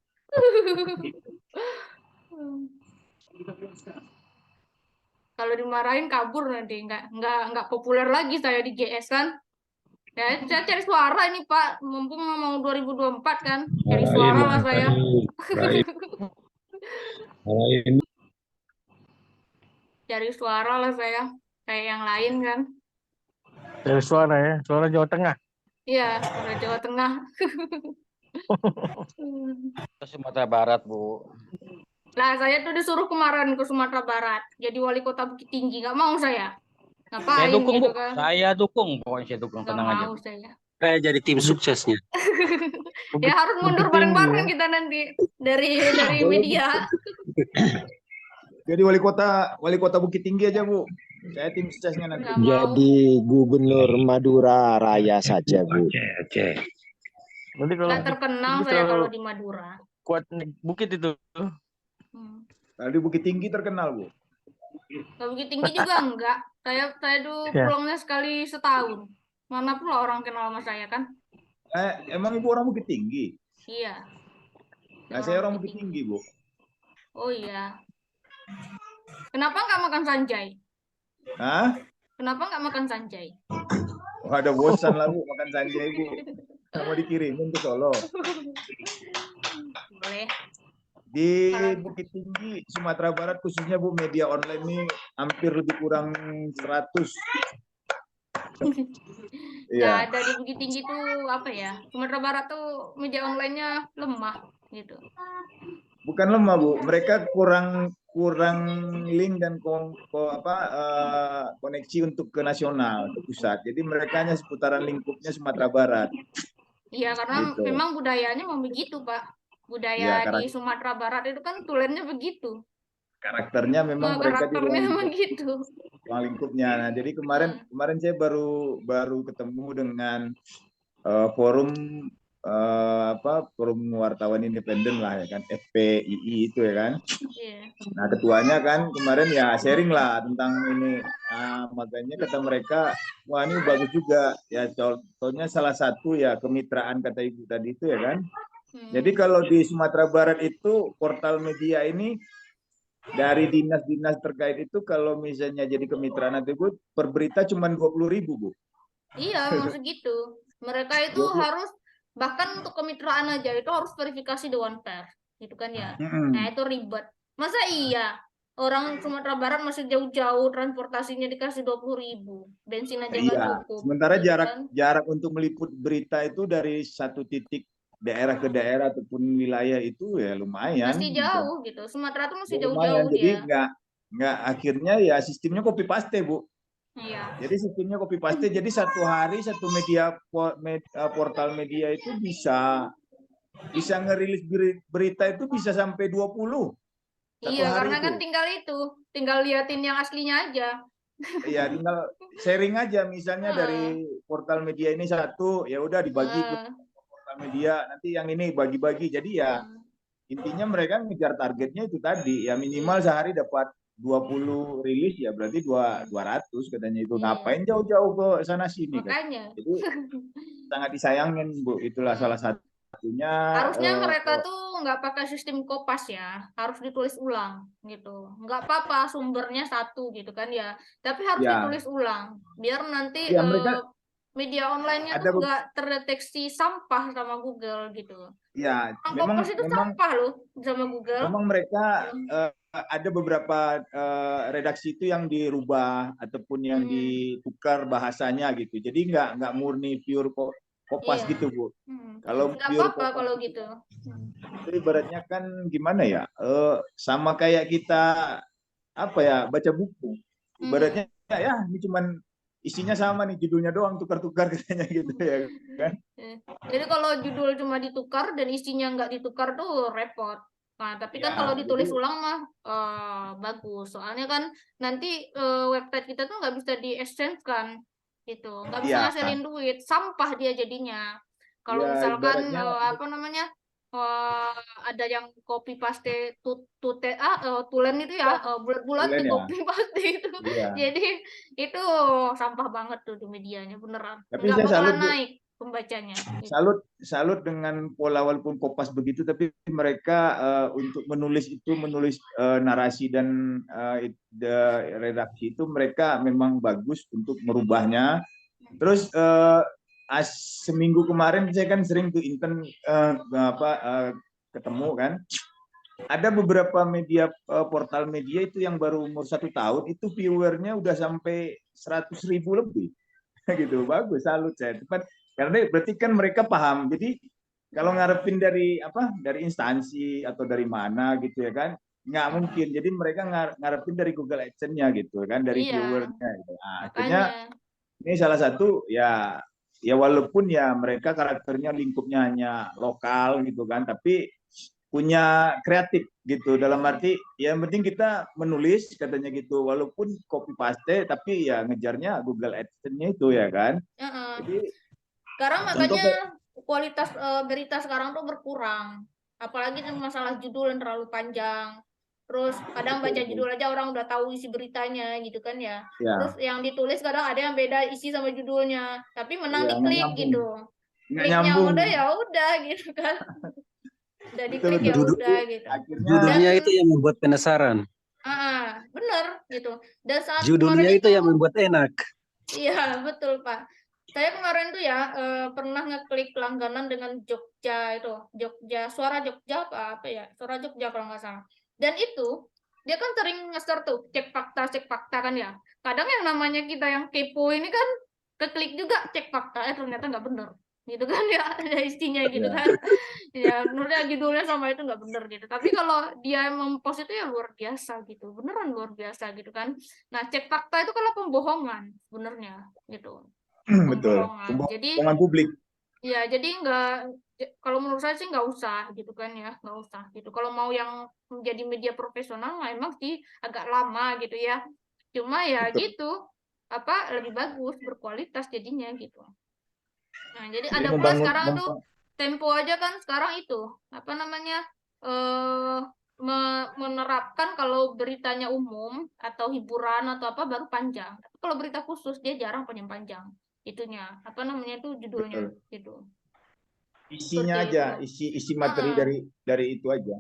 Kalau dimarahin kabur nanti nggak populer lagi saya di GS kan. Ya, saya cari suara ini Pak, mumpung mau 2024 kan, cari suara lah saya. Cari suara lah saya, kayak yang lain kan. Dari suara ya, suara Jawa Tengah. Iya, suara Jawa Tengah. Sumatera Barat Bu. Lah saya tuh disuruh kemarin ke Sumatera Barat, jadi wali kota Bukit Tinggi, nggak mau saya. Saya Ngapain dukung gitu Bu, kan? saya dukung. Pokoknya saya dukung, Nggak tenang aja. mau saya. Saya jadi tim suksesnya. Ya harus mundur Bukit Tinggi, bareng-bareng ya. kita nanti dari media. Jadi wali kota Bukit Tinggi aja Bu. Saya tim suksesnya nanti. Nggak mau. Jadi Gubernur Madura Raya saja Bu. Oke. Nanti kalau Nggak terkenal Bukit saya terlalu kalau di Madura. kuat nih, bukit itu. Hmm. Kalau di Bukit Tinggi terkenal Bu. Kalau Bukit Tinggi juga enggak. Saya tuh Ya. pulangnya sekali setahun. Mana pula orang kenal sama saya kan? Emang Ibu orang Bukit Tinggi? Iya. Nah, saya orang Bukit Tinggi Bu. Oh iya. Kenapa nggak makan sanjay? Hah? Kenapa nggak makan sanjay? Oh, ada bosan lah Bu makan sanjay Bu. Mau dikirimin ke Solo. Boleh. Di Bukit Tinggi, Sumatera Barat khususnya Bu, media online ini hampir lebih kurang 100. Nggak Iya. ada di Bukit Tinggi tuh apa ya? Sumatera Barat tuh media online-nya lemah gitu. Bukan lemah Bu, mereka kurang link dan koneksi untuk ke nasional, ke pusat. Jadi mereka hanya seputaran lingkupnya Sumatera Barat. Iya, karena Gitu. memang budayanya mau begitu, Pak. Iya, Budaya di Sumatera Barat itu kan tulennya begitu. karakternya memang mereka di Karakternya ruang memang gitu. lingkupnya. Nah, jadi kemarin saya baru ketemu dengan forum forum wartawan independen lah ya kan, FPII itu ya kan. Iya. Nah, ketuanya kan kemarin ya sharing lah tentang ini. Makanya kata mereka, wah ini bagus juga ya, contohnya salah satu ya kemitraan kata Ibu tadi itu ya kan. Jadi kalau di Sumatera Barat itu portal media ini dari dinas-dinas terkait itu kalau misalnya jadi kemitraan nanti Bu, per berita cuma 20.000 Bu. Iya, memang segitu. Mereka itu harus, bahkan untuk kemitraan aja itu harus verifikasi Dewan Pers, gitu kan ya. Nah, itu ribet. Masa iya orang Sumatera Barat masih jauh-jauh transportasinya dikasih 20.000, bensin aja nggak Iya. cukup. Sementara gitu jarak untuk meliput berita itu dari satu titik daerah ke daerah ataupun wilayah itu ya lumayan. Masih jauh gitu. Sumatera tuh masih Ya, lumayan. jauh-jauh Jadi dia. nggak akhirnya ya sistemnya copy paste Bu. Iya. Jadi sistemnya copy paste. Jadi satu hari satu portal media itu bisa ngerilis berita itu bisa sampai 20. Iya, karena kan tinggal liatin yang aslinya aja. Iya, tinggal sharing aja misalnya dari portal media ini satu, ya udah dibagi ke portal media, nanti yang ini bagi-bagi. Jadi ya intinya mereka ngejar targetnya itu tadi, ya minimal sehari dapat 20 rilis ya berarti 200 katanya itu. Ngapain jauh-jauh ke sana sini kan. Makanya. Jadi sangat disayangin Bu, itulah salah satunya. Harusnya mereka tuh nggak pakai sistem kopas ya, harus ditulis ulang gitu. Nggak apa-apa sumbernya satu gitu kan ya, tapi harus Ya. ditulis ulang biar nanti Ya, mereka media online-nya ada tuh nggak terdeteksi sampah sama Google gitu. ya Kompas itu memang sampah loh sama Google. memang mereka Hmm. ada beberapa redaksi itu yang dirubah ataupun yang ditukar bahasanya gitu. Jadi nggak murni pure Kompas Iya. gitu, Bu. Kalau Nggak pure apa-apa Kompas kalau gitu. itu ibaratnya kan gimana ya? Sama kayak kita apa ya, baca buku. Ibaratnya ya ini cuman isinya sama nih, judulnya doang tukar-tukar katanya gitu ya kan. Jadi kalau judul cuma ditukar dan isinya nggak ditukar tuh repot. Nah, tapi kan Ya, kalau ditulis jadi ulang mah bagus. Soalnya kan nanti website kita tuh nggak bisa di-exchange kan, gitu. Nggak bisa ya, ngasilin duit, sampah dia jadinya. Kalau ya misalkan ibaratnya apa namanya ada yang copy paste tulen itu ya bulat-bulat bulan di ya. copy paste itu. Iya. Jadi itu sampah banget tuh di medianya beneran. Tapi Nggak saya salut, bakalan Bu. naik pembacanya. Gitu. Salut dengan pola walaupun Kompas begitu, tapi mereka untuk menulis narasi dan redaksi itu mereka memang bagus untuk merubahnya. Terus seminggu kemarin saya kan sering tuh intern ketemu kan. Ada beberapa media portal media itu yang baru umur 1 tahun itu viewernya udah sampai 100.000 lebih. Gitu, bagus, salut saya. Karena berarti kan mereka paham. Jadi kalau ngarepin dari instansi atau dari mana gitu ya kan, nggak mungkin. Jadi mereka ngarepin dari Google AdSense-nya gitu kan, dari Iya, viewernya. Gitu. Nah, akhirnya makanya. ini salah satu ya walaupun ya mereka karakternya lingkupnya hanya lokal gitu kan, tapi punya kreatif gitu, dalam arti ya yang penting kita menulis katanya gitu, walaupun copy paste tapi ya ngejarnya Google AdSense-nya itu ya kan. Jadi Sekarang contoh makanya kualitas berita sekarang tuh berkurang. Apalagi masalah judul yang terlalu panjang. Terus kadang baca judul aja orang udah tahu isi beritanya gitu kan ya. Terus ya, yang ditulis kadang ada yang beda isi sama judulnya, tapi menang ya nggak diklik nyambung, gitu. nggak Kliknya nyambung. udah ya udah gitu kan. Udah Betul diklik ya betul. udah gitu. Akhirnya Judulnya Dan itu yang membuat penasaran. bener gitu. Dan saat Judulnya kemarin itu yang membuat enak. iya betul Pak. Saya kemarin tuh ya pernah ngeklik langganan dengan Jogja itu, Suara Jogja apa ya, Suara Jogja kalau nggak salah. Dan itu dia kan sering nge-share tuh cek fakta kan ya. Kadang yang namanya kita yang kepo ini kan keklik juga cek fakta, ternyata nggak bener, gitu kan ya ada isinya gitu ya, kan. Ya menurutnya judulnya sama itu nggak bener gitu. Tapi kalau dia mempost itu ya luar biasa gitu, beneran luar biasa gitu kan. Nah cek fakta itu kalau pembohongan sebenarnya gitu. betul. Pembohongan. Jadi Pembohongan publik. ya jadi kalau menurut saya sih nggak usah gitu kan ya, nggak usah gitu. Kalau mau yang menjadi media profesional memang sih agak lama gitu ya. Cuma ya Betul. gitu lebih bagus berkualitas jadinya gitu. Nah, jadi Jadi ada pula sekarang tuh Tempo aja kan sekarang itu apa namanya menerapkan kalau beritanya umum atau hiburan atau apa baru panjang. Tapi kalau berita khusus dia jarang panjang-panjang. Itunya apa namanya itu judulnya betul. gitu. Isinya Seperti aja, itu. isi materi dari itu aja.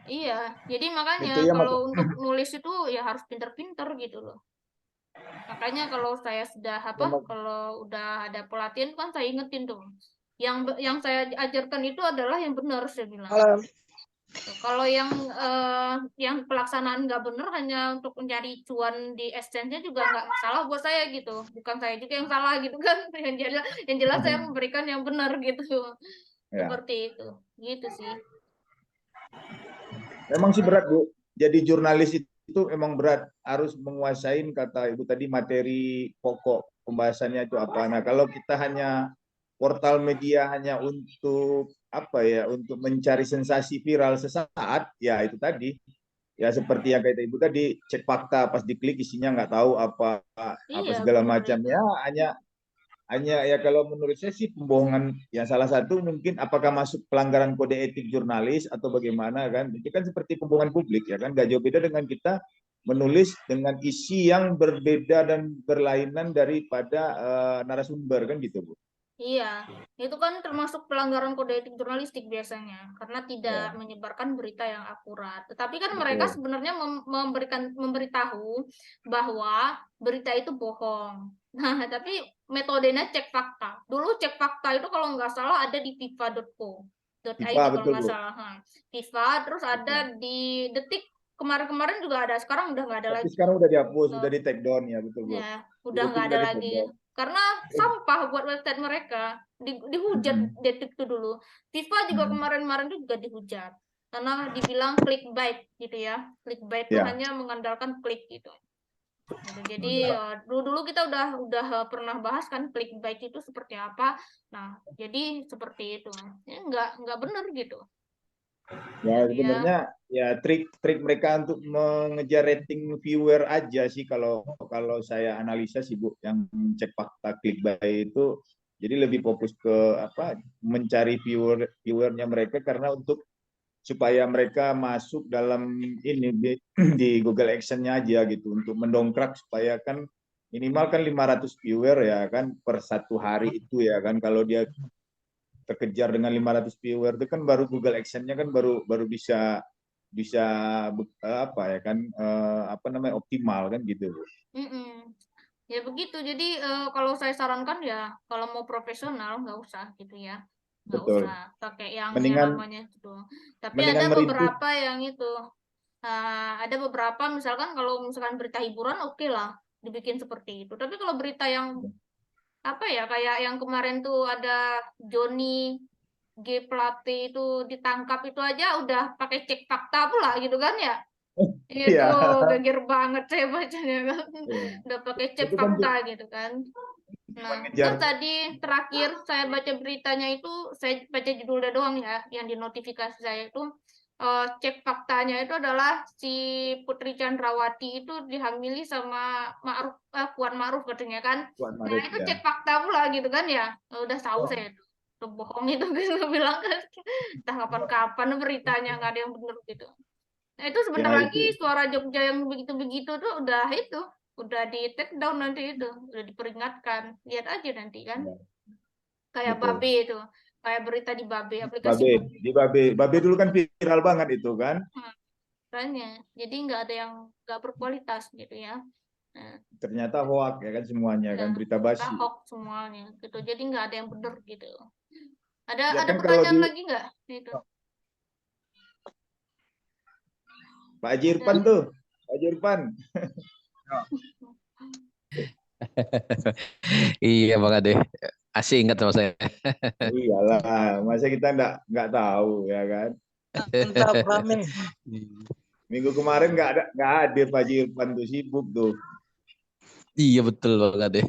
Iya, jadi makanya Itu ya kalau untuk nulis itu ya harus pinter-pinter gitu loh. Makanya kalau saya sudah kalau udah ada pelatihan kan saya ingetin tuh. Yang saya ajarkan itu adalah yang benar saya bilang. Kalau yang pelaksanaan nggak benar hanya untuk mencari cuan di exchange-nya juga nggak masalah buat saya gitu. Bukan saya juga yang salah gitu kan. Yang jelas saya memberikan yang benar gitu. Ya. Seperti itu. Gitu sih. Memang sih berat, Bu. Jadi jurnalis itu memang berat, harus menguasai kata Ibu tadi materi pokok pembahasannya itu apa. Nah, kalau kita hanya portal media hanya untuk untuk mencari sensasi viral sesaat, ya itu tadi. Ya seperti yang kata Ibu tadi, cek fakta pas diklik isinya nggak tahu apa segala macam. Ya hanya ya kalau menurut saya sih pembohongan yang salah satu mungkin apakah masuk pelanggaran kode etik jurnalis atau bagaimana kan, itu kan seperti pembohongan publik ya kan, nggak jauh beda dengan kita menulis dengan isi yang berbeda dan berlainan daripada narasumber kan gitu Bu. Iya, itu kan termasuk pelanggaran kode etik jurnalistik biasanya karena tidak Ya. menyebarkan berita yang akurat. Tetapi kan Betul. mereka sebenarnya memberitahu bahwa berita itu bohong Nah, tapi metodenya cek fakta. Dulu cek fakta itu kalau nggak salah ada di fifa.co.id FIFA kalau betul, nggak Bu. salah. FIFA, terus ada di Detik, kemarin-kemarin juga ada, sekarang udah nggak ada Tapi lagi. sekarang udah dihapus, udah di take down ya, betul, Bu. Ya, Di udah Detik nggak ada udah di take lagi. down. Karena sampah buat website mereka. Dihujat Detik itu dulu. FIFA juga kemarin-kemarin itu juga dihujat. Karena dibilang clickbait gitu ya. Clickbait itu Ya. hanya mengandalkan klik gitu. Jadi dulu kita udah pernah bahas kan clickbait itu seperti apa. Nah, jadi seperti itu. Ya, nggak benar gitu. Ya Jadi sebenarnya ya trik mereka untuk mengejar rating viewer aja sih kalau saya analisa sih, Bu, yang cek fakta clickbait itu jadi lebih fokus ke apa, mencari viewernya mereka, karena untuk supaya mereka masuk dalam ini di Google Action-nya aja gitu, untuk mendongkrak supaya kan minimal kan 500 viewer ya kan per satu hari itu ya kan. Kalau dia terkejar dengan 500 viewer itu kan baru Google Action-nya kan baru bisa apa ya kan, apa namanya, optimal kan gitu. ya begitu. Jadi kalau saya sarankan ya kalau mau profesional nggak usah gitu ya. Nggak Betul. usah pakai yang Mendingan namanya itu. Tapi mendingan ada merintis. beberapa yang itu. Ada beberapa misalkan kalau misalkan berita hiburan oke lah dibikin seperti itu. Tapi kalau berita yang apa ya, kayak yang kemarin tuh ada Joni G Plate itu ditangkap itu aja udah pakai cek fakta pula gitu kan ya. Itu Iya. geger banget saya bacanya kan. Iya. Udah pakai cek Itu kan fakta gitu kan. Nah, ngejar. terus tadi terakhir saya baca beritanya itu, saya baca judulnya doang ya, yang di notifikasi saya itu cek faktanya itu adalah si Putri Chandrawati itu dihamili sama Puan Ma'ruf katanya kan. Puan Nah, Maharani itu ya. cek fakta pula gitu kan ya. Udah tahu saya itu bohong itu gitu bilang kan. Entah kapan-kapan beritanya nggak ada yang benar gitu. Nah, itu sebentar Ya lagi itu. suara Jogja yang begitu-begitu tuh udah di take down nanti itu, udah diperingatkan. Lihat aja nanti kan. Ya, Kayak betul. Babe itu, kayak berita di Babe, aplikasi Babe, Babe. di Babe dulu kan viral banget itu kan. Makanya, jadi nggak ada yang nggak berkualitas gitu ya. Nah, Ternyata hoak ya kan semuanya kan, berita basi. hoax semuanya gitu. Jadi nggak ada yang benar gitu. Ya Ada kan kalau pertanyaan lagi nggak? Itu. Pak Haji Irfan tuh, Pak Haji Irfan. Iya Bang Ade. Asik ingat sama saya. Iyalah, masa kita nggak tahu ya kan. Mantap, rame. Minggu kemarin nggak hadir Pak Haji Irfan tuh, sibuk tuh. Iya betul Bang Ade.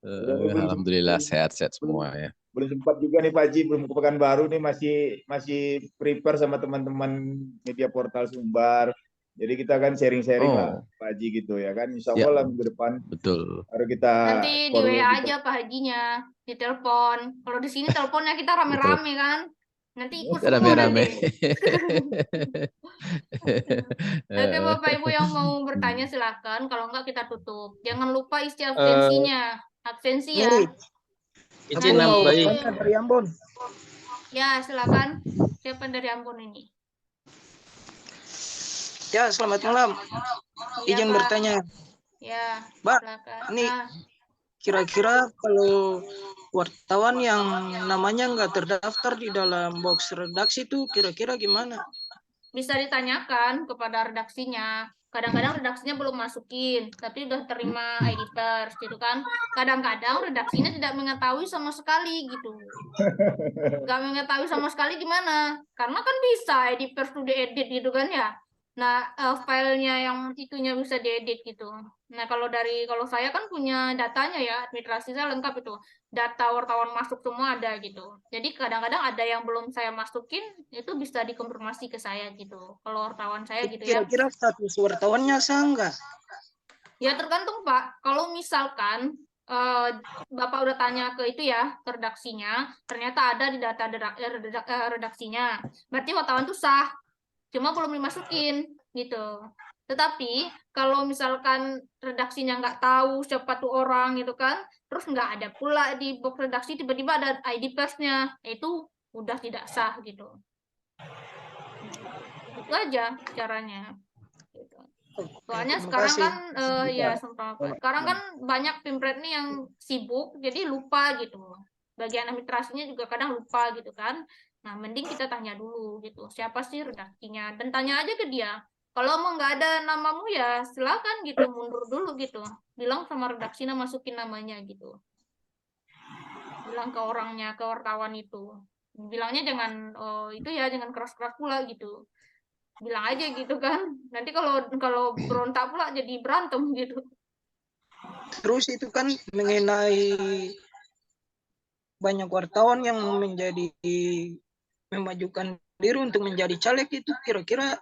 Belum Alhamdulillah sehat-sehat semua ya. Belum sempat juga nih Pak Haji, belum ke Pekanbaru nih, masih prepare sama teman-teman media portal Sumbar. Jadi kita kan sharing-sharing lah Pak Haji gitu ya kan. Insya Allah lah minggu depan Betul. baru kita Nanti di WA aja Pak Hajinya, di telepon. Kalau di sini teleponnya kita rame-rame kan. Nanti ikut semua Rame-rame. nanti. Oke Bapak Ibu yang mau bertanya silakan. Kalau enggak kita tutup. Jangan lupa isi absensinya. Absensi ya. Izin Hari- nambahi. Dari Ambon. Ya silakan. Siapa dari Ambon ini? Ya, selamat malam. Iya, Izin Pak. bertanya, Ya, Mbak, silakan. ini kira-kira kalau wartawan yang namanya nggak terdaftar di dalam box redaksi itu kira-kira gimana? Bisa ditanyakan kepada redaksinya. Kadang-kadang redaksinya belum masukin, tapi udah terima ID pers gitu kan. Kadang-kadang redaksinya tidak mengetahui sama sekali gitu. Nggak mengetahui sama sekali gimana? Karena kan bisa ID pers tuh diedit gitu kan ya. Nah, filenya yang itunya bisa diedit gitu. Nah, kalau saya kan punya datanya ya, administrasi saya lengkap itu. Data wartawan masuk semua ada gitu. Jadi kadang-kadang ada yang belum saya masukin, itu bisa dikonfirmasi ke saya gitu. Kalau wartawan saya gitu ya. Kira-kira status wartawannya sah nggak? Ya tergantung Pak. Kalau misalkan Bapak udah tanya ke itu ya, ke redaksinya, ternyata ada di data redaksinya. Berarti wartawan itu sah. Cuma belum dimasukin gitu. Tetapi kalau misalkan redaksinya nggak tahu siapa tuh orang gitu kan, terus nggak ada pula di box redaksi tiba-tiba ada ID persnya, itu udah tidak sah gitu. Itu aja caranya. Gitu. Soalnya terima sekarang kasih. kan ya sekarang kan banyak pimpret nih yang sibuk jadi lupa gitu. Bagian administrasinya juga kadang lupa gitu kan. Nah, mending kita tanya dulu gitu. Siapa sih redaksinya? Dan tanya aja ke dia. Kalau mau nggak ada namamu ya silakan gitu mundur dulu gitu. Bilang sama redaksinya masukin namanya gitu. Bilang ke orangnya, ke wartawan itu. Bilangnya jangan itu ya jangan keras-keras pula gitu. Bilang aja gitu kan. Nanti kalau berontak pula jadi berantem gitu. Terus itu kan mengenai banyak wartawan yang memajukan diri untuk menjadi caleg itu kira-kira,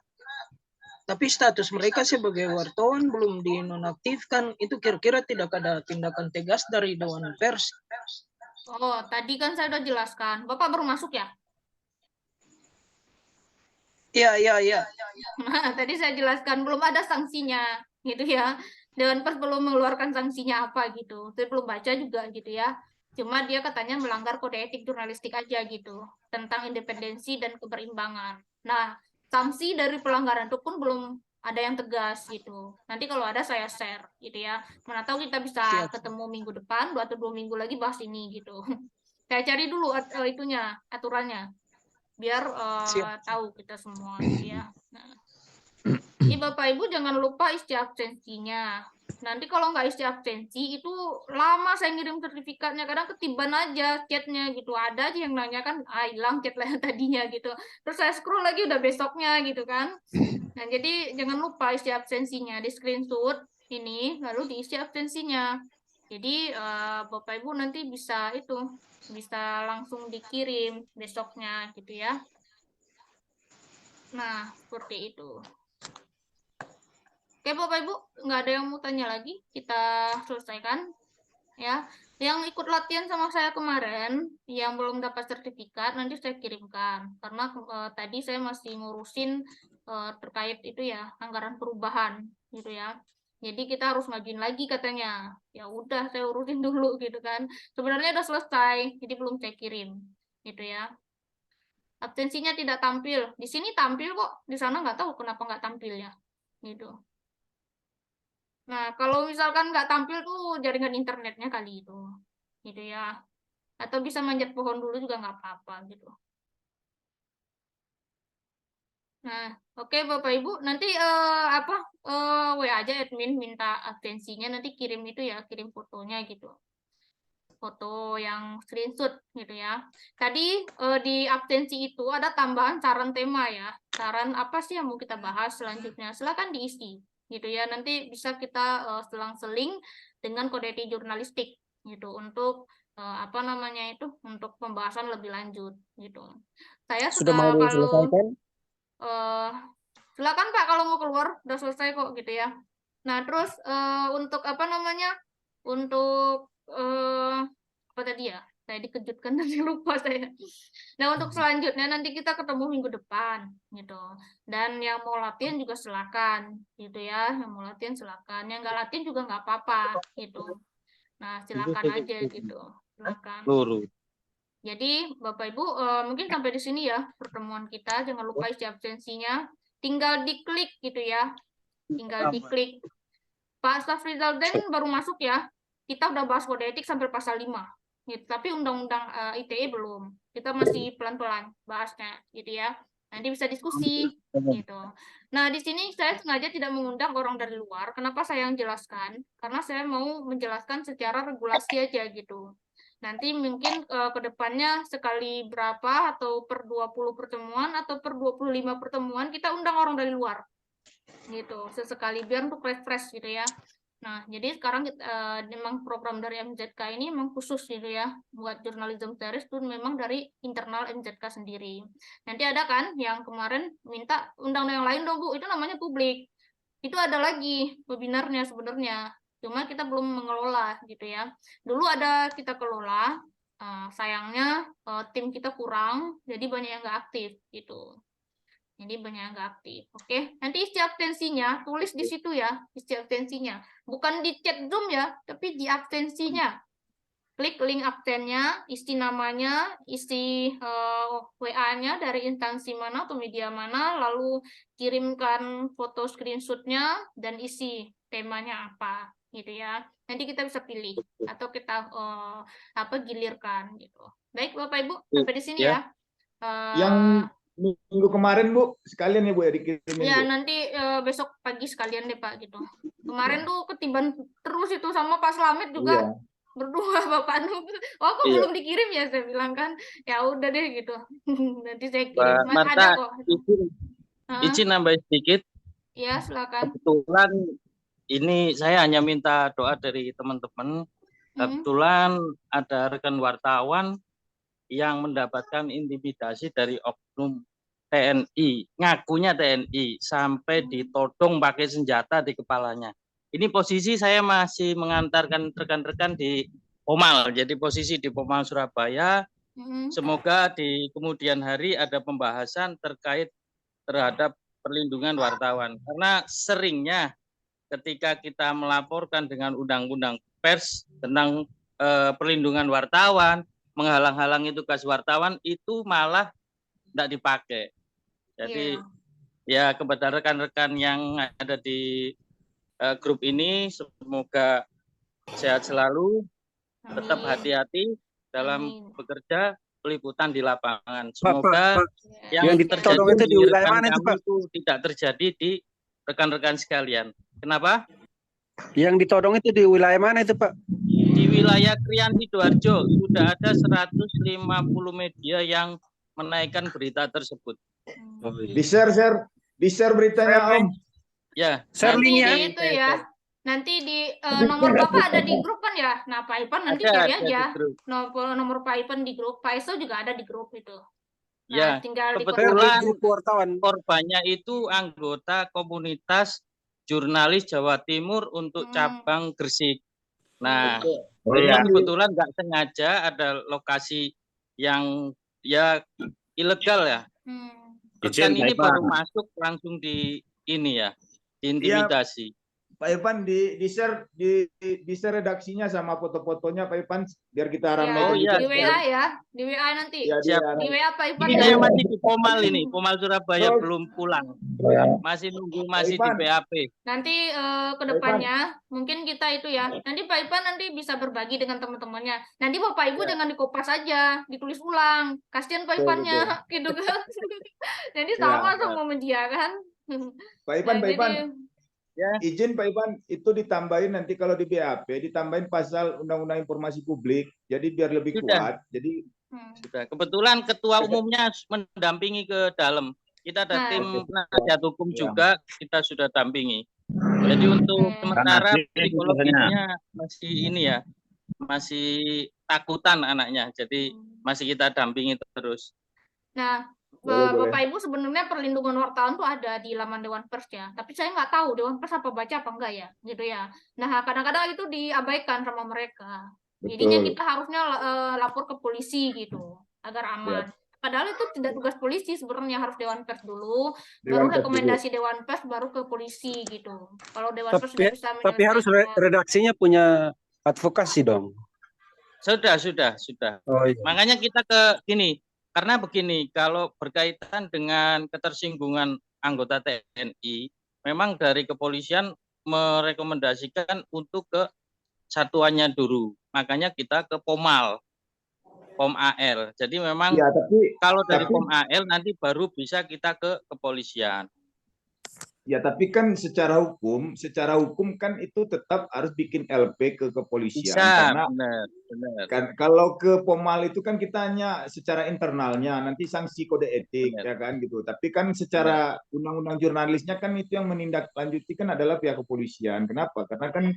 tapi status mereka sebagai wartawan belum dinonaktifkan, itu kira-kira tidak ada tindakan tegas dari Dewan Pers. Oh, tadi kan saya udah jelaskan. Bapak baru masuk ya? Iya. Nah, tadi saya jelaskan belum ada sanksinya gitu ya. Dewan Pers belum mengeluarkan sanksinya apa gitu. Saya belum baca juga gitu ya. Cuma dia katanya melanggar kode etik jurnalistik aja gitu tentang independensi dan keberimbangan. Nah, sanksi dari pelanggaran itu pun belum ada yang tegas gitu. Nanti kalau ada saya share gitu ya. Mana tahu kita bisa Siap. ketemu minggu depan, 2 atau 2 minggu lagi bahas ini gitu. Saya cari dulu itunya, aturannya biar Siap. tahu kita semua gitu ya. Nah, Bapak Ibu jangan lupa isi absensinya. Nanti kalau nggak isi absensi itu lama saya ngirim sertifikatnya, kadang ketiban aja chatnya gitu. Ada aja yang nanya kan, hilang chat lah tadinya gitu. Terus saya scroll lagi udah besoknya gitu kan. Nah jadi jangan lupa isi absensinya, di screenshot ini lalu diisi absensinya. Jadi Bapak Ibu nanti bisa langsung dikirim besoknya gitu ya. Nah, seperti itu. Oke, Bapak Ibu, nggak ada yang mau tanya lagi? Kita selesaikan. Ya, yang ikut latihan sama saya kemarin, yang belum dapat sertifikat, nanti saya kirimkan. Karena tadi saya masih ngurusin terkait itu ya, anggaran perubahan, gitu ya. Jadi kita harus ngajuin lagi katanya. Ya udah, saya urusin dulu gitu kan. Sebenarnya udah selesai, jadi belum saya kirim, gitu ya. Absensinya tidak tampil. Di sini tampil kok, di sana nggak tahu kenapa nggak tampil ya. Gitu. Nah, kalau misalkan nggak tampil tuh jaringan internetnya kali itu. Gitu ya. Atau bisa manjat pohon dulu juga nggak apa-apa gitu. Nah, oke Bapak Ibu, nanti WA aja admin minta absensinya, nanti kirim itu ya, kirim fotonya gitu. Foto yang screenshot gitu ya. Tadi di absensi itu ada tambahan saran tema ya. Saran apa sih yang mau kita bahas selanjutnya? Silakan diisi gitu ya. Nanti bisa kita selang-seling dengan kode etik jurnalistik gitu untuk untuk pembahasan lebih lanjut gitu. Saya Sudah sudah mau diselesaikan? Silakan Pak kalau mau keluar, udah selesai kok gitu ya. Nah, terus untuk untuk apa tadi ya? Saya dikejutkan tadi lupa saya. Nah, untuk selanjutnya nanti kita ketemu minggu depan gitu. Dan yang mau latihan juga silakan gitu ya. Yang mau latihan silakan. Yang nggak latihan juga nggak apa-apa gitu. Nah, silakan aja gitu. Silakan. Jadi Bapak Ibu mungkin sampai di sini ya pertemuan kita. Jangan lupa isi absensinya. Tinggal diklik gitu ya. Tinggal diklik. Pak Safrizal Den baru masuk ya. Kita udah bahas kode etik sampai pasal 5. Gitu. Tapi undang-undang ITE belum. Kita masih pelan-pelan bahasnya gitu ya. Nanti bisa diskusi gitu. Nah, di sini saya sengaja tidak mengundang orang dari luar. Kenapa saya yang jelaskan? Karena saya mau menjelaskan secara regulasi aja gitu. Nanti mungkin ke depannya sekali berapa atau per 20 pertemuan atau per 25 pertemuan kita undang orang dari luar. Gitu, sesekali biar untuk refresh gitu ya. Nah, jadi sekarang memang program dari MZK ini memang khusus gitu ya, buat journalism series itu memang dari internal MZK sendiri. Nanti ada kan yang kemarin minta undang yang lain dong Bu, itu namanya publik. Itu ada lagi webinarnya sebenarnya, cuma kita belum mengelola gitu ya. Dulu ada kita kelola, sayangnya tim kita kurang, jadi banyak yang nggak aktif gitu. Jadi banyak yang nggak aktif. Oke, nanti isi absensinya, tulis di situ ya, isi absensinya. Bukan di chat Zoom ya, tapi di absensinya. klik link absennya, isi namanya, isi WA-nya dari instansi mana atau media mana, lalu kirimkan foto screenshot-nya dan isi temanya apa gitu ya. Nanti kita bisa pilih atau kita gilirkan gitu. Baik Bapak Ibu, sampai di sini ya. Yang minggu kemarin Bu, sekalian ya Bu ya dikirimin Ya Bu. nanti besok pagi sekalian deh Pak gitu. Kemarin tuh ketiban terus itu sama Pak Slamet juga. Iya. Berdua Bapak Nu, oh kok Iya. belum dikirim ya, saya bilang kan ya udah deh gitu. Nanti saya Mbak kirim. Ada Marta, kok. izin nambah sedikit. Ya silakan. Kebetulan ini saya hanya minta doa dari teman-teman. Kebetulan ada rekan wartawan yang mendapatkan intimidasi dari oknum TNI, ngakunya TNI, sampai ditodong pakai senjata di kepalanya. Ini posisi saya masih mengantarkan rekan-rekan di Pomal, jadi posisi di Pomal Surabaya. Semoga di kemudian hari ada pembahasan terkait terhadap perlindungan wartawan. Karena seringnya ketika kita melaporkan dengan undang-undang pers tentang perlindungan wartawan, menghalang-halangi tugas wartawan, itu malah tidak dipakai. Jadi ya kepada rekan-rekan yang ada di grup ini, semoga sehat selalu, tetap hati-hati dalam bekerja peliputan di lapangan. Semoga yang ditodong itu di wilayah mana itu Pak? Itu tidak terjadi di rekan-rekan sekalian. Kenapa? Yang ditodong itu di wilayah mana itu Pak? Di wilayah Krian Sidoarjo sudah ada 150 media yang menaikkan berita tersebut. Di-share beritanya Om. Ya, share linknya itu ya. Nanti di nomor Bapak ada di grup kan ya. Nah Pak Ipan nanti cari aja nomor Pak Ipan di grup. Pak Eso juga ada di grup itu. Nah, ya, tinggal kebetulan korbannya itu anggota komunitas jurnalis Jawa Timur untuk cabang Gresik. Nah, kebetulan nggak sengaja ada lokasi yang ya ilegal ya. Rekan ini baru masuk langsung di ini ya, diintimidasi. Pak Ivan di-share redaksinya sama foto-fotonya Pak Ivan biar kita ramai. Di WA ya, di WA nanti. Di WA Pak Ivan. Ini saya masih di Pomal ini, Pomal Surabaya belum pulang. Masih nunggu masih di BAP. Nanti ke depannya mungkin kita itu ya. Nanti Pak Ivan nanti bisa berbagi dengan teman-temannya. Nanti Bapak Ibu jangan dikopas aja, ditulis ulang. Kasihan Pak Ivannya gitu kan. Jadi sama media kan. Pak Ivan. Ya. Izin Pak Ivan, itu ditambahin nanti kalau di BAP, ditambahin pasal Undang-Undang Informasi Publik, jadi biar lebih kuat. Jadi sudah. Kebetulan ketua umumnya mendampingi ke dalam. Kita ada tim penasihat hukum juga, kita sudah dampingi. Jadi untuk sementara psikologisnya masih ini ya, masih takutan anaknya. Jadi masih kita dampingi terus. Nah, Bapak Ibu sebenarnya perlindungan wartawan tuh ada di laman Dewan Pers ya, tapi saya nggak tahu Dewan Pers apa baca apa enggak ya, gitu ya. Nah kadang-kadang itu diabaikan sama mereka. Jadinya kita harusnya lapor ke polisi gitu agar aman. Padahal itu tidak tugas polisi sebenarnya, harus Dewan Pers dulu, baru rekomendasi Dewan Pers, baru ke polisi gitu. Kalau Dewan Pers sudah bisa tapi harus redaksinya punya advokasi dong. Sudah. Oh, iya. Makanya kita ke gini. Karena begini, kalau berkaitan dengan ketersinggungan anggota TNI, memang dari kepolisian merekomendasikan untuk ke satuannya dulu. Makanya kita ke Pomal, Pom AL. Jadi memang kalau dari Pom AL nanti baru bisa kita ke kepolisian. Ya, tapi kan secara hukum kan itu tetap harus bikin LP ke kepolisian. Karena benar. Kan kalau ke Pomal itu kan kita hanya secara internalnya, nanti sanksi kode etik ya kan gitu. Tapi kan secara undang-undang jurnalisnya kan itu yang menindaklanjuti kan adalah pihak kepolisian. Kenapa? Karena kan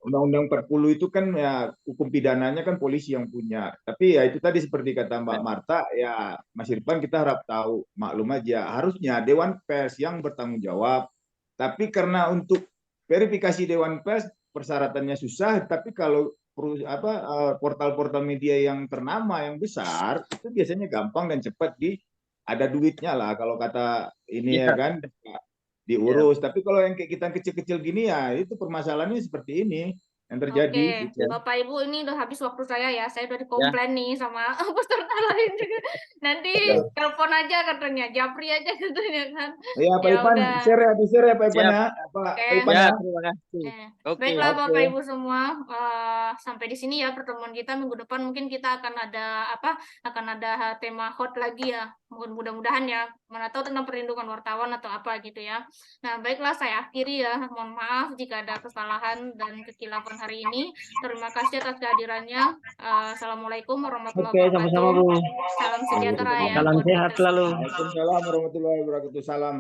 undang-undang 40 itu kan ya hukum pidananya kan polisi yang punya. Tapi ya itu tadi seperti kata Mbak Marta, ya Mas Irfan kita harap tahu, maklum aja harusnya Dewan Pers yang bertanggung jawab. Tapi karena untuk verifikasi Dewan Pers persyaratannya susah, tapi kalau portal-portal media yang ternama yang besar itu biasanya gampang dan cepat ada duitnya lah kalau kata ini ya kan diurus. Tapi kalau yang kayak kita kecil-kecil gini ya itu permasalahannya seperti ini. yang terjadi. Oke, gitu. Bapak Ibu, ini udah habis waktu saya ya. Saya udah dikomplain nih sama peserta lain juga. Nanti telepon aja katanya, japri aja katanya kan. Ya, Pak Ya Ipan, udah. share ya, di-share ya Pak Ipan Siap. ya. Pak Oke. Ipan Ya, ya. terima kasih. Oke. Baiklah Bapak Oke. Ibu semua, sampai di sini ya pertemuan kita. Minggu depan mungkin kita akan ada tema hot lagi ya. Mudah-mudahan ya, mana tahu tentang perlindungan wartawan atau apa gitu ya. Nah, baiklah saya akhiri ya. Mohon maaf jika ada kesalahan dan kekilafan hari ini. Terima kasih atas kehadirannya. Assalamualaikum warahmatullahi Oke, sama-sama, wabarakatuh. Bu. Salam sejahtera ya. Salam sehat selalu. Waalaikumsalam warahmatullahi wabarakatuh. Salam.